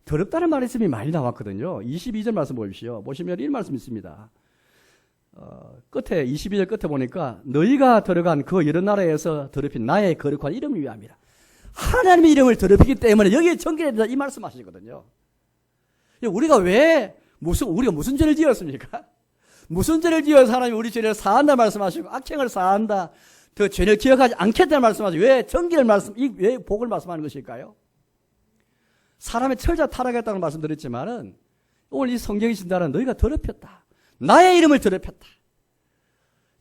더럽다는 말씀이 많이 나왔거든요. 22절 말씀 보십시오. 보시면 이 말씀 있습니다. 끝에 22절 끝에 보니까 너희가 들어간 그 여러 나라에서 더럽힌 나의 거룩한 이름을 위함이라. 하나님의 이름을 더럽히기 때문에 여기에 정결해야 된다, 이 말씀 하시거든요. 우리가 우리가 무슨 죄를 지었습니까? 무슨 죄를 지어서 하나님이 우리 죄를 사한다 말씀하시고 악행을 사한다, 그 죄를 기억하지 않겠다는 말씀하시고 왜 정결을 왜 복을 말씀하는 것일까요? 사람의 철자 타락했다는 말씀 드렸지만은 오늘 이 성경이 진단은 너희가 더럽혔다. 나의 이름을 더럽혔다.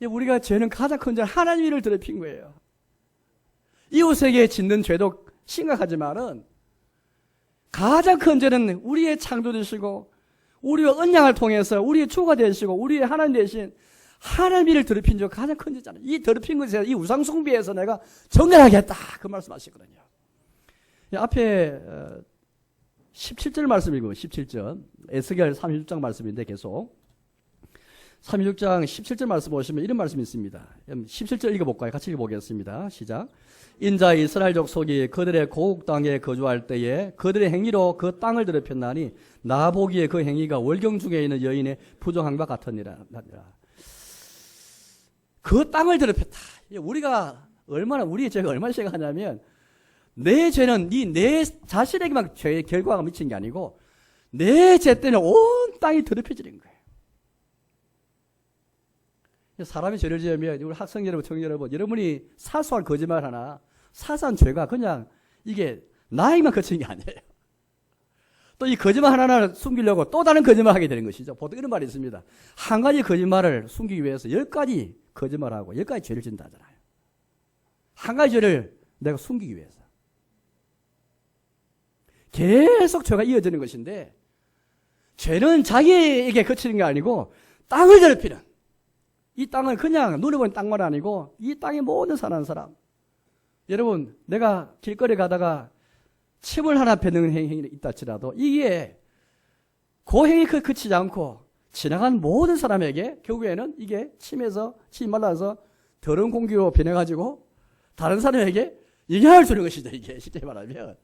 우리가 죄는 가장 큰 죄는 하나님의 이름을 더럽힌 거예요. 이웃에게 짓는 죄도 심각하지만은 가장 큰 죄는 우리의 창조되시고 우리와 언약을 통해서 우리의 주가 되시고 우리의 하나님 되신 하나님의 이름을 더럽힌 죄가 가장 큰 죄잖아요. 이 더럽힌 것에 이 우상숭배에서 내가 정결하겠다, 그 말씀하시거든요. 앞에 17절 말씀 읽으면 17절 에스겔 36장 말씀인데 계속 36장 17절 말씀 보시면 이런 말씀이 있습니다. 17절 읽어볼까요? 같이 읽어보겠습니다. 시작. 인자 이스라엘 족속이 그들의 고국 땅에 거주할 때에 그들의 행위로 그 땅을 더럽혔나니 나 보기에 그 행위가 월경 중에 있는 여인의 부정함과 같으니라. 그 땅을 더럽혔다. 우리의 죄가 얼마나 심각하냐면, 내 죄는 내 자신에게만 죄의 결과가 미친 게 아니고 내 죄 때문에 온 땅이 더럽혀지는 거예요. 사람이 죄를 지으면 우리 학생 여러분, 청년 여러분, 여러분이 사소한 거짓말 하나, 사소한 죄가 그냥 이게 나에게만 그치는 게 아니에요. 또 이 거짓말 하나를 숨기려고 또 다른 거짓말을 하게 되는 것이죠. 보통 이런 말이 있습니다. 한 가지 거짓말을 숨기기 위해서 10가지 거짓말하고 10가지 죄를 짓는다 하잖아요. 한 가지 죄를 내가 숨기기 위해서. 계속 죄가 이어지는 것인데, 죄는 자기에게 그치는 게 아니고 땅을 더럽히는, 이 땅은 그냥 눈에 보이는 땅만 아니고 이 땅에 모든 사는 사람. 여러분, 내가 길거리 가다가 침을 하나 뱉는 행위 있다 할지라도 이게 그 행위 그치지 않고 지나간 모든 사람에게 결국에는 이게 침 말라서 더러운 공기로 변해가지고 다른 사람에게 영향을 주는 것이죠. 이게 쉽게 말하면.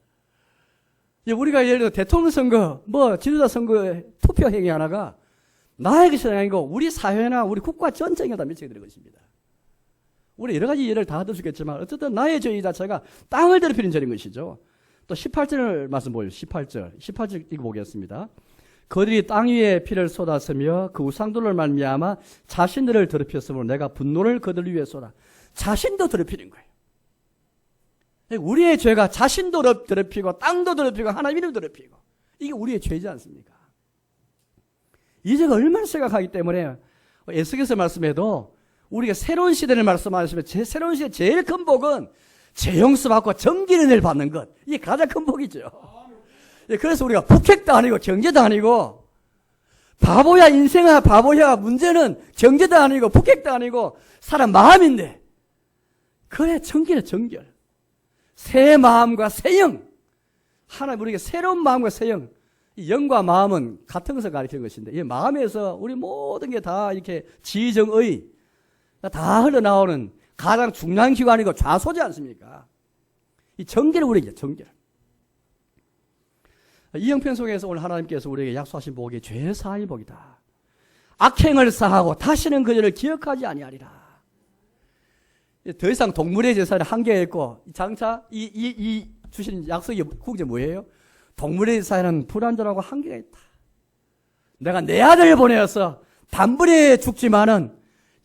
우리가 예를 들어 대통령 선거, 지도자 선거 투표 행위 하나가 나에게 아니고 우리 사회나 우리 국가 전체에 다 미치게 되는 것입니다. 우리 여러 가지 예를 다 들수겠지만 어쨌든 나의 죄이 자체가 땅을 더럽히는 죄인 것이죠. 또 18절 말씀 보여요. 18절 읽어보겠습니다. 그들이 땅 위에 피를 쏟았으며 그 우상들을 말미암아 자신들을 더럽혔으므로 내가 분노를 그들 위에 쏟아. 자신도 더럽히는 거예요. 우리의 죄가 자신도 더럽히고 땅도 더럽히고 하나님을 더럽히고 이게 우리의 죄이지 않습니까? 이 죄가 얼마나 심각하기 때문에 에스겔서 말씀에도 우리가 새로운 시대를 말씀하시면 새로운 시대 제일 큰 복은 죄 용서받고 정기를 늘 받는 것. 이게 가장 큰 복이죠. 그래서 우리가 북핵도 아니고 경제도 아니고 바보야 인생아 바보야 문제는 경제도 아니고 북핵도 아니고 사람 마음인데 그래 정기는 정결. 새 마음과 새 영. 하나님 우리에게 새로운 마음과 새 영. 이 영과 마음은 같은 것을 가리키는 것인데 이 마음에서 우리 모든 게 다 이렇게 지정의 다 흘러나오는 가장 중요한 기관이고 좌소지 않습니까? 이 정결을 우리에게 정결. 이 형편 속에서 오늘 하나님께서 우리에게 약속하신 복이 죄사함의 복이다. 악행을 사하고 다시는 그들을 기억하지 아니하리라. 더 이상 동물의 제사는 한계가 있고 장차 이 주신 약속의 국제 뭐예요? 동물의 제사에는 불완전하고 한계가 있다. 내가 내 아들을 보내어서 단번에 죽지만은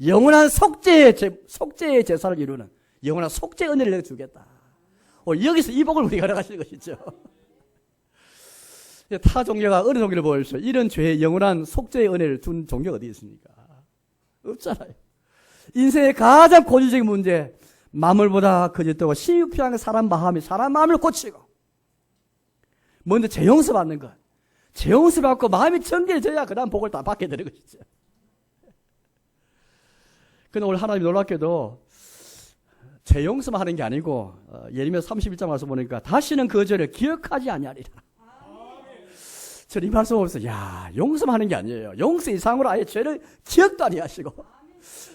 영원한 속죄의 제사를 이루는 영원한 속죄 은혜를 내가 주겠다. 여기서 이 복을 우리가 알아가시는 것이죠. 타 종교가 어느 종교를 보십시오. 이런 죄의 영원한 속죄의 은혜를 준 종교가 어디 있습니까? 없잖아요. 인생의 가장 고질적인 문제, 만물보다 거짓되고 시유피한 사람 마음을 고치고 먼저 죄 용서 받는 것. 죄 용서 받고 마음이 정결해져야 그 다음 복을 다 받게 되는 것이죠. 근데 오늘 하나님 놀랍게도 죄 용서만 하는 게 아니고 예레미야 31장 말씀 보니까 다시는 그 죄를 기억하지 아니하리라. 저는 이 말씀 보면서 용서만 하는 게 아니에요. 용서 이상으로 아예 죄를 기억도 아니하시고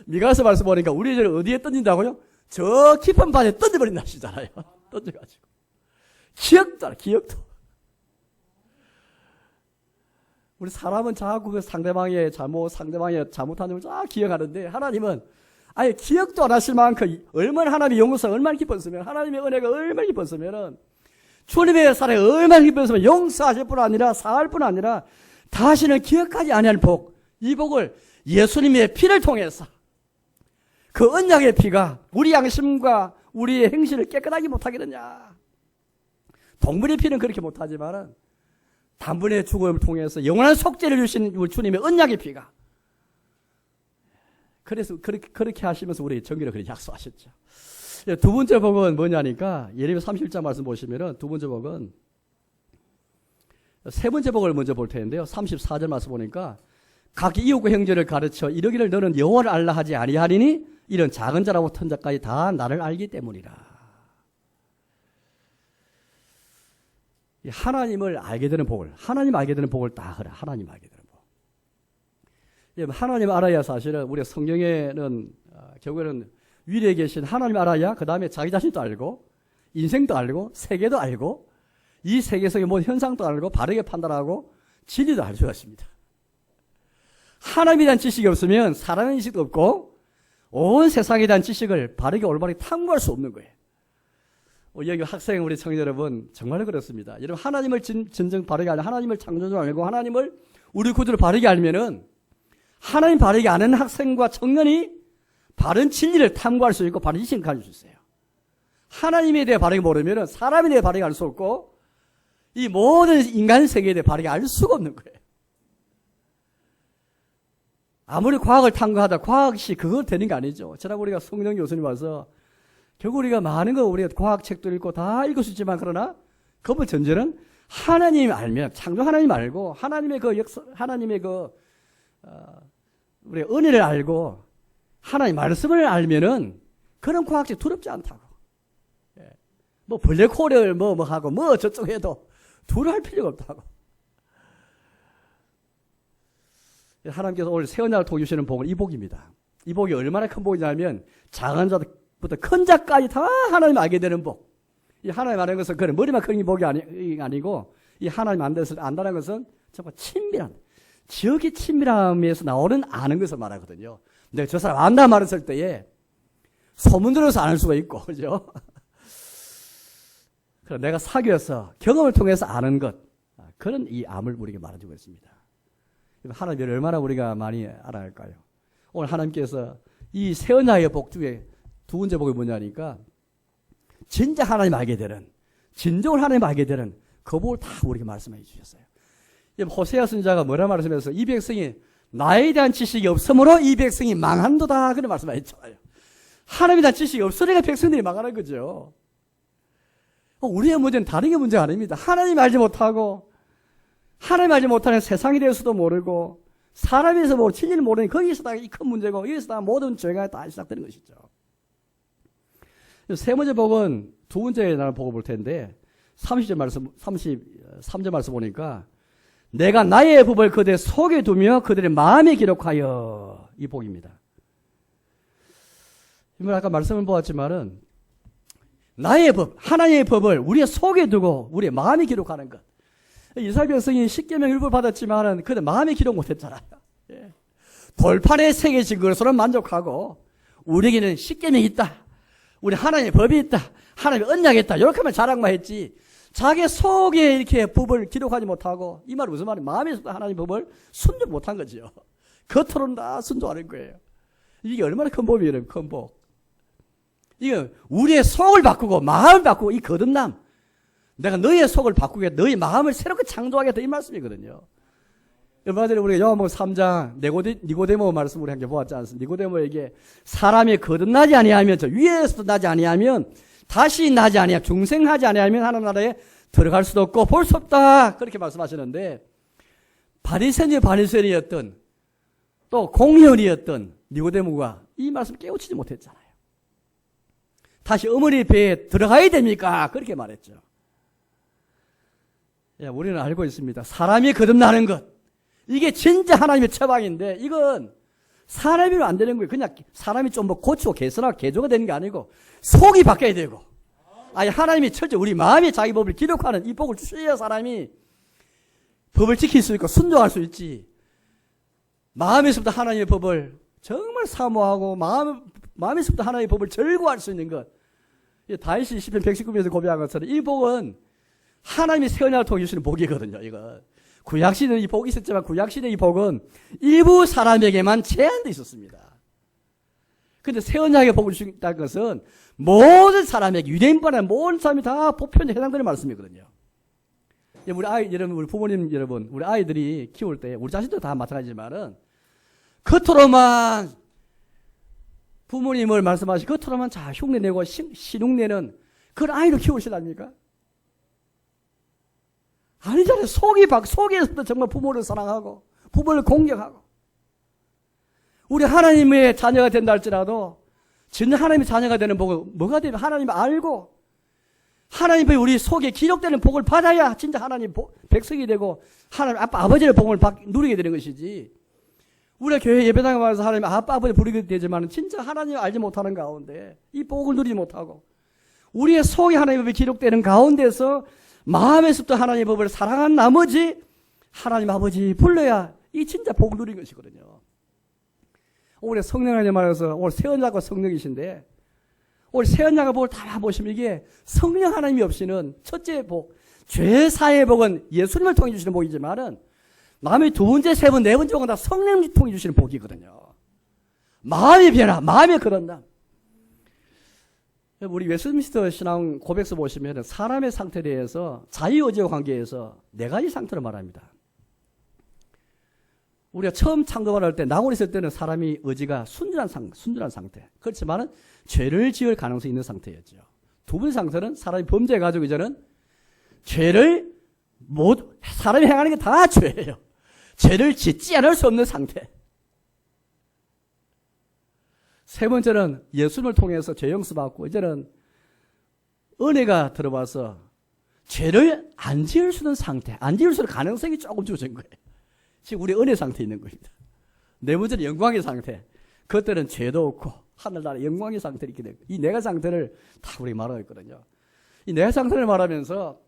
미가서 말씀 보니까 우리의 죄를 어디에 던진다고요? 저 깊은 바다에 던져버린다 하시잖아요. 던져가지고 기억도 안 기억도. 우리 사람은 자꾸 그 상대방의 잘못한 점을 쫙 기억하는데 하나님은 아예 기억도 안 하실 만큼 얼마나 하나님의 용서가 얼마나 깊었으면 하나님의 은혜가 얼마나 깊었으면은 주님의 사랑이 얼마나 깊었으면 용서하실 뿐 아니라 사할 뿐 아니라 다시는 기억하지 아니할 복. 이 복을 예수님의 피를 통해서 그 언약의 피가 우리 양심과 우리의 행실을 깨끗하게 못하겠느냐. 동물의 피는 그렇게 못하지만은 단번에 죽음을 통해서 영원한 속죄를 주신 우리 주님의 언약의 피가. 그래서 그렇게 하시면서 우리 정기를 그렇게 약속하셨죠. 두 번째 복은 뭐냐니까 예레미야 31장 말씀 보시면은 두 번째 복은 세 번째 복을 먼저 볼 텐데요. 34절 말씀 보니까 각 이웃과 형제를 가르쳐 이르기를 너는 여호와를 알라 하지 아니하리니 이런 작은 자라고 큰 자까지 다 나를 알기 때문이라. 하나님을 알게 되는 복을, 하나님 알게 되는 복을 다 하라. 하나님 알게 되는 복. 하나님 알아야 사실은 우리 성경에는 결국에는 위에 계신 하나님 알아야 그 다음에 자기 자신도 알고 인생도 알고 세계도 알고 이 세계 속의 모든 현상도 알고 바르게 판단하고 진리도 알 수가 있습니다. 하나님에 대한 지식이 없으면 사람의 지식도 없고 온 세상에 대한 지식을 바르게 올바르게 탐구할 수 없는 거예요. 여기 학생 우리 청년 여러분 정말 그렇습니다. 여러분 하나님을 진정 바르게 알고 하나님을 창조주로 알고 하나님을 우리 구주를 바르게 알면은 하나님 바르게 아는 학생과 청년이 바른 진리를 탐구할 수 있고 바른 지식을 가질 수 있어요. 하나님에 대해 바르게 모르면은 사람에 대해 바르게 알 수 없고 이 모든 인간 세계에 대해 바르게 알 수가 없는 거예요. 아무리 과학을 탐구하다 과학이 그거 되는 게 아니죠. 저랑 우리가 성령 교수님 와서 결국 우리가 많은 거 우리가 과학책도 읽고 다 읽을 수 있지만 그러나 그거 전제는 하나님 알면, 창조 하나님 알고, 하나님의 그 역사, 하나님의 우리 은혜를 알고, 하나님 말씀을 알면은, 그런 과학적 두렵지 않다고. 예. 뭐, 블랙홀을 뭐 하고, 뭐 저쪽 해도 두려워할 필요가 없다고. 하나님께서 오늘 새 언약을 통해 주시는 복은 이 복입니다. 이 복이 얼마나 큰 복이냐면, 작은 자부터 큰 자까지 다 하나님 알게 되는 복. 이 하나님 아는 것은 그런 머리만 큰 복이 아니고, 이 하나님 안다는 것은 정말 친밀한, 지역의 친밀함에서 나오는 아는 것을 말하거든요. 내가 저 사람 안다 말했을 때에 소문 들어서 아는 수가 있고, 그죠? 그래서 내가 사귀어서 경험을 통해서 아는 것, 그런 이 암을 우리에게 말해주고 있습니다. 하나님을 얼마나 우리가 많이 알아야 할까요? 오늘 하나님께서 이 새 언약의 복 중에 두 번째 복이 뭐냐니까, 진짜 하나님 알게 되는, 진정을 하나님 알게 되는 그 복을 다 우리에게 말씀해 주셨어요. 호세아 선지자가 뭐라 말씀해서 이 백성이 나에 대한 지식이 없으므로 이 백성이 망한도다, 그런 말씀을 했잖아요. 하나님에 대한 지식이 없으니까 백성들이 망하는 거죠. 우리의 문제는 다른 게 문제가 아닙니다. 하나님 알지 못하고, 하나님 알지 못하는 세상에 대해서도 모르고, 사람에서 모르고, 진리를 모르니 거기서다가 이 큰 문제고, 여기서다가 모든 죄가 다 시작되는 것이죠. 세 번째 복은 두 번째 나를 보고 볼 텐데, 33절 말씀 보니까, 내가 나의 법을 그들 속에 두며 그들의 마음에 기록하여, 이 복입니다. 아까 말씀을 보았지만은, 나의 법, 하나님의 법을 우리의 속에 두고 우리의 마음에 기록하는 것. 이스라엘 백성이 십계명 율법을 받았지만은 그들 마음에 기록 못했잖아요. 예. 돌판에 새겨진 것으로 만족하고, 우리에게는 십계명이 있다, 우리 하나님의 법이 있다, 하나님의 언약이 있다, 이렇게만 자랑만 했지, 자기 속에 이렇게 법을 기록하지 못하고, 이 말은 무슨 말이에요? 마음에서도 하나님의 법을 순종 못한 거지요. 겉으로는 다 순종하는 거예요. 이게 얼마나 큰 법이에요, 큰 법. 이거 우리의 속을 바꾸고 마음을 바꾸고, 이 거듭남, 내가 너의 속을 바꾸겠다, 너의 마음을 새롭게 창조하겠다, 이 말씀이거든요. 얼마 전에 우리가 요한복음 3장 니고데모 말씀 우리 함께 보았지 않습니까? 니고데모에게 사람이 거듭나지 아니하면, 저 위에서도 나지 아니하면, 다시 나지 아니하면, 중생하지 아니하면 하나님 나라에 들어갈 수도 없고 볼 수 없다, 그렇게 말씀하시는데, 바리새인이었던 또 공의원이었던 니고데모가 이 말씀 깨우치지 못했잖아요. 다시 어머니 배에 들어가야 됩니까? 그렇게 말했죠. 우리는 알고 있습니다. 사람이 거듭나는 것, 이게 진짜 하나님의 처방인데, 이건 사람이면 안 되는 거예요. 그냥 사람이 좀 뭐 고치고 개선하고 개조가 되는 게 아니고, 속이 바뀌어야 되고, 아니 하나님이 철저히 우리 마음에 자기 법을 기록하는 이 복을 주셔야 사람이 법을 지킬 수 있고 순종할 수 있지. 마음에서부터 하나님의 법을 정말 사모하고, 마음에서부터 하나님의 법을 절구할 수 있는 것, 다윗이 시편 119편에서 고백한 것처럼 이 복은 하나님이 새 언약을 통해 주시는 복이거든요. 이거 구약시대에 이 복이 있었지만, 구약시대 이 복은 일부 사람에게만 제한되어 있었습니다. 근데 새 언약의 복을 주신다는 것은 모든 사람에게, 유대인뿐 아니라 모든 사람이 다 보편적으로 해당되는 말씀이거든요. 우리 여러분, 우리 부모님 여러분, 우리 아이들이 키울 때, 우리 자신도 다 마찬가지지만은, 겉으로만 부모님을 말씀하시고 겉으로만 자 흉내내고 신흉내는 그런 아이를 키우시랍니까? 아니잖아요. 속에서부터 정말 부모를 사랑하고 부모를 공경하고, 우리 하나님의 자녀가 된다 할지라도 진짜 하나님의 자녀가 되는 복은 뭐가 되면 하나님을 알고 하나님의 우리 속에 기록되는 복을 받아야 진짜 하나님 백성이 되고 하나님 아빠 아버지의 복을 누리게 되는 것이지, 우리가 교회 예배당에 와서 하나님 아빠 아버지 부르게 되지만 진짜 하나님을 알지 못하는 가운데 이 복을 누리지 못하고, 우리의 속에 하나님의 법이 기록되는 가운데서 마음에서부터 하나님의 법을 사랑한 나머지 하나님 아버지 불러야 이 진짜 복을 누리는 것이거든요. 올해 성령하게 말해서 오늘 새 언약과 성령이신데, 오늘 새 언약의 복을 다 보시면 이게 성령 하나님이 없이는 첫째 복, 죄 사의 복은 예수님을 통해 주시는 복이지만은 마음의 두 번째, 세 번째, 네 번째 복은 다 성령이 통해 주시는 복이거든요. 마음의 변화, 마음의 거듭남. 우리 웨스트민스터 신앙 고백서 보시면 사람의 상태에 대해서 자유의지와 관계에서 네 가지 상태를 말합니다. 우리가 처음 창조할 때, 낙원에 있을 때는 사람이 의지가 순전한 상태. 그렇지만은 죄를 지을 가능성이 있는 상태였죠. 두 번째 상태는 사람이 범죄해가지고 이제는 죄를 사람이 행하는 게 다 죄예요. 죄를 짓지 않을 수 없는 상태. 세 번째는 예수님을 통해서 죄 용서받고 이제는 은혜가 들어와서 죄를 안 지을 수 있는 상태, 안 지을 수 있는 가능성이 조금 주어진 거예요. 지금 우리 은혜 상태에 있는 겁니다. 네 번째는 영광의 상태. 그때는 죄도 없고 하늘나라 영광의 상태를 있게 되고 이 내가 상태를 다 우리 말하고 있거든요. 이 내가 상태를 말하면서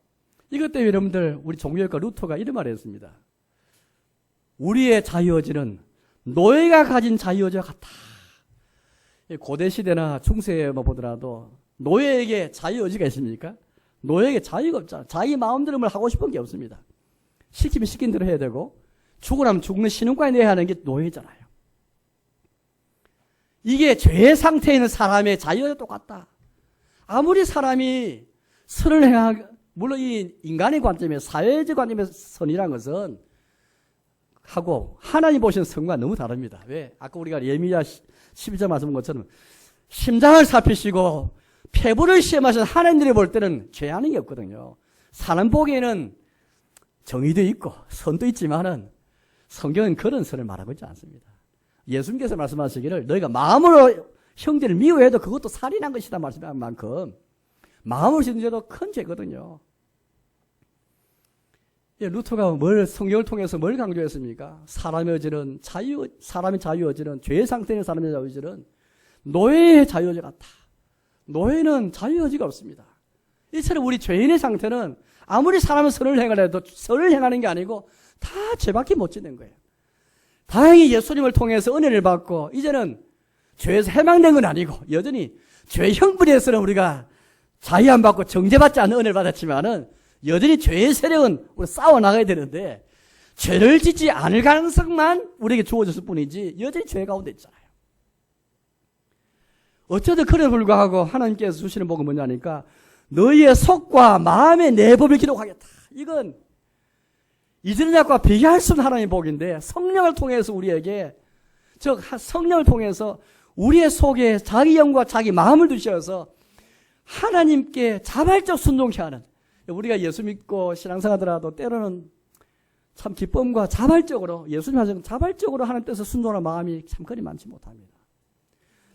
이것 때문에 여러분들 우리 종교학과 루터가 이런 말을 했습니다. 우리의 자유의지는 노예가 가진 자유의지와 같다. 고대 시대나 중세에 보더라도 노예에게 자유의지가 있습니까? 노예에게 자유가 없잖아. 자기 마음대로 뭘 하고 싶은 게 없습니다. 시키면 시킨 대로 해야 되고 죽으라면 죽는 신혼가에 내야 하는 게 노예잖아요. 이게 죄의 상태에 있는 사람의 자유와 똑같다. 아무리 사람이 선을 행하고 물론 이 인간의 관점에 사회적 관점에서 선이라는 것은 하고 하나님 보시는 선과 너무 다릅니다. 왜? 아까 우리가 예미야 12절 말씀한 것처럼 심장을 살피시고 폐부를 시험하신 하나님들이 볼 때는 죄하는 게 없거든요. 사람 보기에는 정의도 있고 선도 있지만은 성경은 그런 선을 말하고 있지 않습니다. 예수님께서 말씀하시기를 너희가 마음으로 형제를 미워해도 그것도 살인한 것이다 말씀한 만큼 마음으로 짓는 죄도 큰 죄거든요. 루터가 성경을 통해서 뭘 강조했습니까? 사람의 의지는 사람의 자유의지는 죄의 상태의 사람의 자유의지는 노예의 자유의지 같다. 노예는 자유의지가 없습니다. 이처럼 우리 죄인의 상태는 아무리 사람은 선을 행하려도 선을 행하는 게 아니고 다 죄밖에 못 지는 거예요. 다행히 예수님을 통해서 은혜를 받고 이제는 죄에서 해방된 건 아니고 여전히 죄 형벌에서는 우리가 자유 안 받고 정죄받지 않는 은혜를 받았지만은 여전히 죄의 세력은 우리 싸워 나가야 되는데 죄를 짓지 않을 가능성만 우리에게 주어졌을 뿐이지 여전히 죄 가운데 있잖아요. 어쩌든 그래 불구하고 하나님께서 주시는 복은 뭐냐니까 너희의 속과 마음의 내법을 기록하겠다. 이건 이전의 약과 비교할 수 없는 하나님의 복인데 성령을 통해서 우리에게 즉 성령을 통해서 우리의 속에 자기 영과 자기 마음을 두셔서 하나님께 자발적 순종케 하는 우리가 예수 믿고 신앙생활하더라도 때로는 참 기쁨과 자발적으로 예수님 하시는 자발적으로 하나님 뜻에 순종하는 마음이 참 그리 많지 못합니다.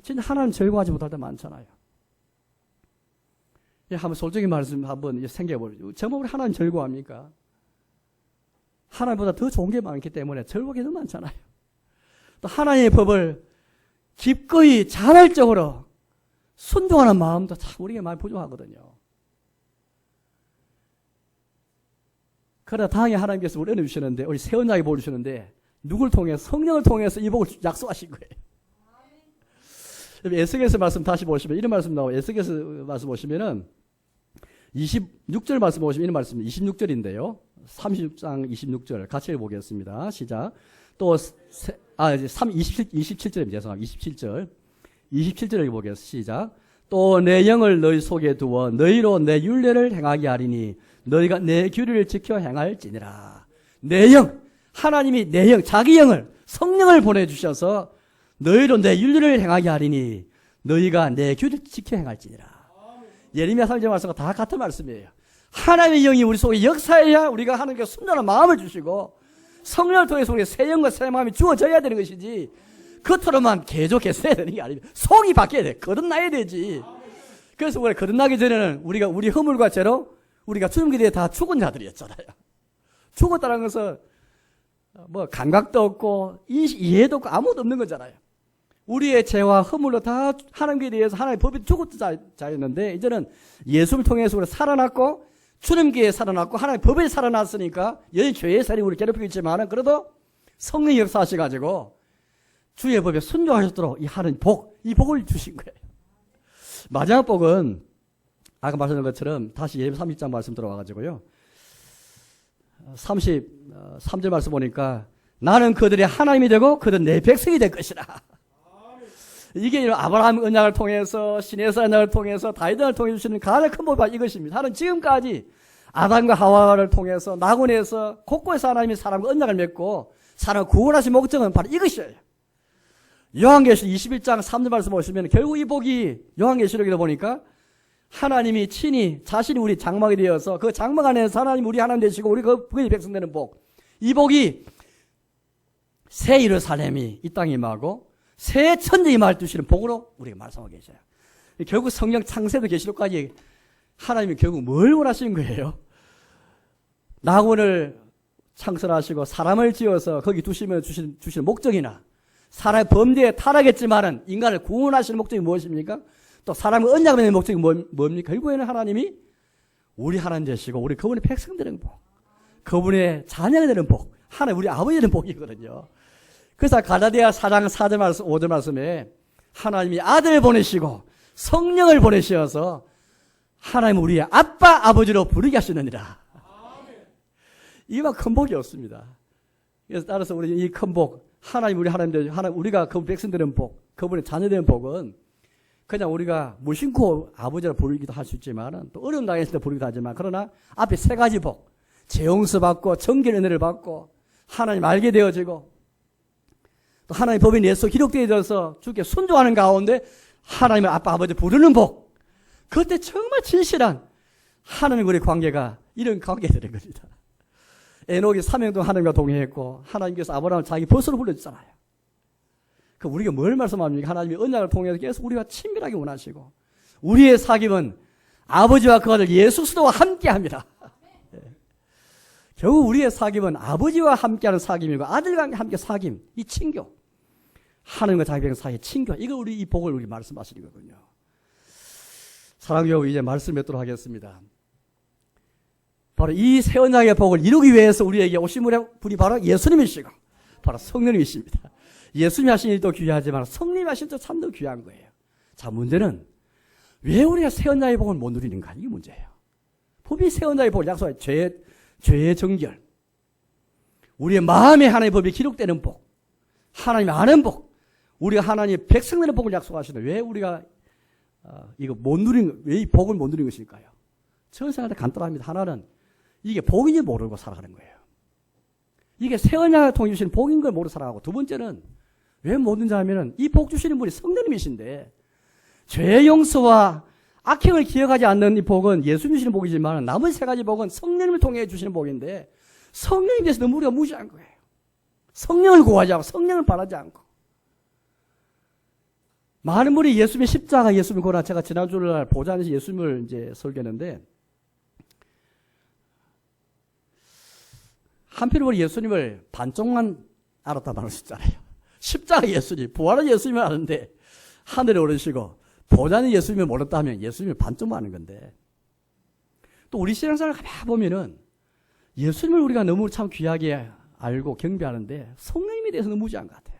진짜 하나님 즐거워하지 못할 때 많잖아요. 한번 솔직히 말씀 한번 생각해보죠. 정말 우리 하나님 즐거워합니까? 하나님보다 더 좋은 게 많기 때문에 즐거운 게 많잖아요. 또 하나님의 법을 기꺼이 자발적으로 순종하는 마음도 참 우리에게 많이 부족하거든요. 그러나 다행히 하나님께서 우리 은혜 주시는데 우리 새 언약의 복을 주시는데 누굴 통해서 성령을 통해서 이 복을 약속하신 거예요. 에스겔서 말씀 다시 보시면 이런 말씀 나와요. 에스겔서 말씀 보시면은 26절 말씀 보시면 이런 말씀 26절인데요. 36장 26절 같이 보겠습니다. 시작. 또 27절입니다. 죄송합니다. 27절을 보겠습니다. 시작. 또 내 영을 너희 속에 두어 너희로 내 율례를 행하게 하리니 너희가 내 규례를 지켜 행할지니라. 내 영, 하나님이 내 영, 자기 영을 성령을 보내주셔서 너희로 내 율례를 행하게 하리니 너희가 내 규례를 지켜 행할지니라. 예레미야 3절 말씀과 다 같은 말씀이에요. 하나님의 영이 우리 속에 역사해야 우리가 하나님께 순전한 마음을 주시고 성령을 통해서 우리의 새 영과 새 마음이 주어져야 되는 것이지 겉으로만 계속 했어야 되는 게 아닙니다. 속이 바뀌어야 돼. 거듭나야 되지. 그래서 우리가 거듭나기 전에는 우리가 우리 허물과 죄로 우리가 주님께 다 죽은 자들이었잖아요. 죽었다는 것은 뭐 감각도 없고 이해도 없고 아무것도 없는 거잖아요. 우리의 죄와 허물로 다 하나님께 대해서 하나님의 법이 죽었던 자였는데 이제는 예수를 통해서 우리가 살아났고 주님께 살아났고 하나님의 법에 살아났으니까 여전히 죄의 살이 우리를 괴롭히고 있지만 그래도 성령이 역사하셔가지고 주의 법에 순종하셨도록 이 하나님 복, 이 복을 주신 거예요. 마지막 복은 아까 말씀드린 것처럼 다시 예레미야 30장 말씀 들어와가지고요. 33절 말씀 보니까 나는 그들의 하나님이 되고 그들은 내 백성이 될 것이라. 이게 아브라함 언약을 통해서 시내사 언약을 통해서 다윗을 통해 주시는 가장 큰 복이 이것입니다. 하나님 지금까지 아담과 하와를 통해서 낙원에서 곳곳에서 하나님이 사람과 언약을 맺고 사람을 구원하신 목적은 바로 이것이에요. 요한계시록 21장 3절 말씀 보시면 결국 이 복이 요한계시록에 보니까 하나님이 친히 자신이 우리 장막이 되어서 그 장막 안에서 하나님 우리 하나님 되시고 우리 그의 백성 되는 복. 이 복이 새 예루살렘이 이 땅에 임하고 새 천지에 임할 주시는 복으로 우리가 말씀하고 계셔요. 결국 성경 창세도 계시록까지 하나님이 결국 뭘 원하시는 거예요? 낙원을 창설하시고 사람을 지어서 거기 두시면 주시는 목적이나 사람의 범죄에 타락했지만은 인간을 구원하시는 목적이 무엇입니까? 또 사람의 언약을 맺는 목적이 뭡니까? 결국에는 하나님이 우리 하나님 되시고 우리 그분의 백성 되는 복, 그분의 자녀가 되는 복, 하나님 우리 아버지 되는 복이거든요. 그래서 갈라디아 4장 4절 말씀 5절 말씀에 하나님이 아들을 보내시고 성령을 보내셔서 하나님 우리의 아빠 아버지로 부르게 하시느니라. 이만 큰 복이 없습니다. 그래서 따라서 우리 이 큰 복, 하나님 우리 하나님 되시고 하나님 우리가 그 백성 되는 복, 그분의 자녀 되는 복은 그냥 우리가 무심코 아버지라 부르기도 할 수 있지만 또 어려운 당했을 때 부르기도 하지만 그러나 앞에 세 가지 복, 재용서 받고 정결 은혜를 받고 하나님 알게 되어지고 또 하나님 법인 예수 기록되어져서 주께 순종하는 가운데 하나님의 아빠 아버지 부르는 복, 그때 정말 진실한 하나님 우리 관계가 이런 관계가 되는 겁니다. 에녹이 3년 동안 하나님과 동행했고 하나님께서 아브라함을 자기 벗으로 불러주잖아요. 그 우리가 뭘 말씀합니까? 하나님이 언약을 통해서 계속 우리와 친밀하게 원하시고 우리의 사귐은 아버지와 그 아들 예수 그리스도와 함께합니다. 결국 우리의 사귐은 아버지와 함께하는 사귐이고 아들과 함께 사귐, 이 친교, 하나님과 자기 백성 사이의 친교, 이거 우리 이 복을 우리 말씀하시는 거거든요. 사랑하는 여러분, 이제 말씀 맺도록 하겠습니다. 바로 이 새 언약의 복을 이루기 위해서 우리에게 오신 분이 바로 예수님이시고 바로 성령님이십니다. 예수님이 하신 일도 귀하지만 성령님이 하신 일도 참 더 귀한 거예요. 자, 문제는 왜 우리가 새 언약의 복을 못 누리는가? 이게 문제예요. 법이 새 언약의 복을 약속해 죄의 정결, 우리의 마음에 하나님의 법이 기록되는 복, 하나님이 아는 복, 우리가 하나님의 백성되는 복을 약속하시는데 왜 우리가 이거 못 누리는, 왜 이 복을 못 누리는 것일까요? 저는 생각할 때 간단합니다. 하나는 이게 복인지 모르고 살아가는 거예요. 이게 새 언약을 통해 주시는 복인 걸 모르고 살아가고, 두 번째는 왜 못 누리는지 하면은 이 복 주시는 분이 성령님이신데 죄의 용서와 악행을 기억하지 않는 이 복은 예수님 주시는 복이지만 남은 세 가지 복은 성령님을 통해 주시는 복인데 성령님에 대해서 너무 우리가 무시한 거예요. 성령을 구하지 않고 성령을 바라지 않고, 많은 분이 예수님의 십자가, 예수님의 고난, 제가 지난주날 보좌에서 예수님을 이제 설교했는데 한편으로 예수님을 반쪽만 알았다 말할 수 있잖아요. 십자가 예수님, 부활한 예수님을 아는데 하늘에 오르시고 보좌는 예수님을 몰랐다면 예수님을 반쪽만 아는 건데, 또 우리 신앙생활을 가만 보면은 예수님을 우리가 너무 참 귀하게 알고 경배하는데 성령님에 대해서 너무 무지한 것 같아요.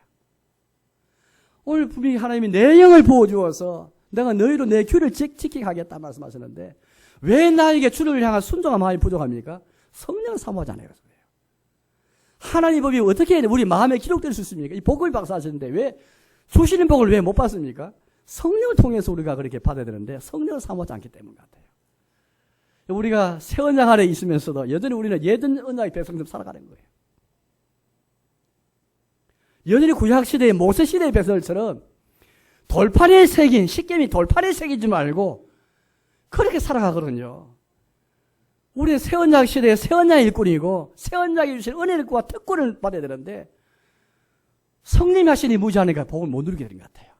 오늘 분명히 하나님이 내 영을 부어주어서 내가 너희로 내 규를 지키게 하겠다 말씀하셨는데 왜 나에게 주를 향한 순종한 마음이 부족합니까? 성령을 사모하지 않아요. 하나님 법이 어떻게 우리 마음에 기록될 수 있습니까? 이 복을 박사하시는데 왜 주시는 복을 왜 못 받습니까? 성령을 통해서 우리가 그렇게 받아야 되는데 성령을 사모하지 않기 때문 같아요. 우리가 새 언약 아래 있으면서도 여전히 우리는 예전 언약의 백성처럼 살아가는 거예요. 여전히 구약시대의 모세시대의 백성들처럼 돌판에 새긴, 십계명이 돌판에 새기지 말고 그렇게 살아가거든요. 우리는 새 언약 시대의 새 언약 일꾼이고 새 언약이 주신 은혜 일꾼과 특권을 받아야 되는데 성령이 하시니 무지하니까 복을 못 누리게 되는 것 같아요.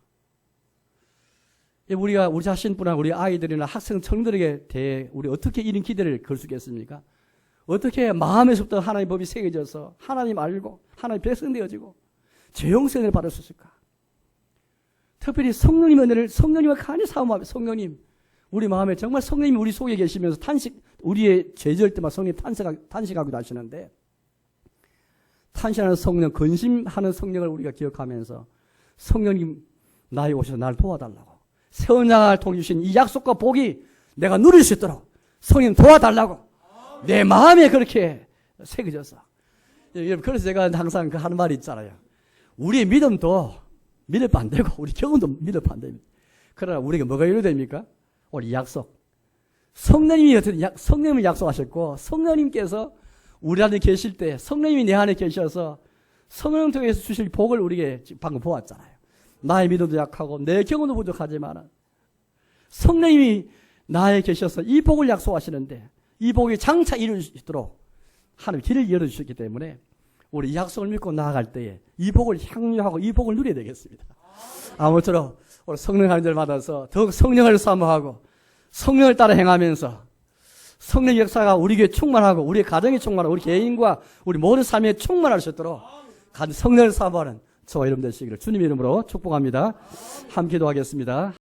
우리 자신뿐만 우리 아이들이나 학생, 청들에게 대해 우리 어떻게 이런 기대를 걸 수 있겠습니까? 어떻게 마음에서부터 하나님의 법이 새겨져서 하나님 알고 하나님 백성 되어지고 죄용서를 받을 수 있을까? 특별히 성령님의 은혜를 성령님과 간이 사모하며, 성령님 우리 마음에 정말 성령님이 우리 속에 계시면서 우리의 죄질 때만 성령님 탄식하기도 하시는데, 탄식하는 성령, 근심하는 성령을 우리가 기억하면서 성령님 나에게 오셔서 나를 도와달라고, 새 언약을 통해 주신 이 약속과 복이 내가 누릴 수 있도록 성령 도와달라고 내 마음에 그렇게 새겨져서, 그래서 제가 항상 하는 말이 있잖아요. 우리의 믿음도 믿을 바 안 되고 우리 경험도 믿을 바 안 됩니다. 그러나 우리가 뭐가 이루어집니까? 우리 약속. 성령님이 약속하셨고 성령님께서 우리 안에 계실 때 성령님이 내 안에 계셔서 성령 통해서 주실 복을 우리에게 방금 보았잖아요. 나의 믿음도 약하고 내 경험도 부족하지만 성령님이 나에 계셔서 이 복을 약속하시는데 이 복이 장차 이룰 수 있도록 하나님 길을 열어주셨기 때문에 우리 이 약속을 믿고 나아갈 때에 이 복을 향유하고 이 복을 누려야 되겠습니다. 아무쪼록 우리 성령 하나님을 받아서 더욱 성령을 사모하고 성령을 따라 행하면서 성령 역사가 우리 교회에 충만하고 우리 가정에 충만하고 우리 개인과 우리 모든 삶에 충만할 수 있도록 간 성령을 사모하는 저와 여러분 되시기를 주님의 이름으로 축복합니다. 함께 기도하겠습니다.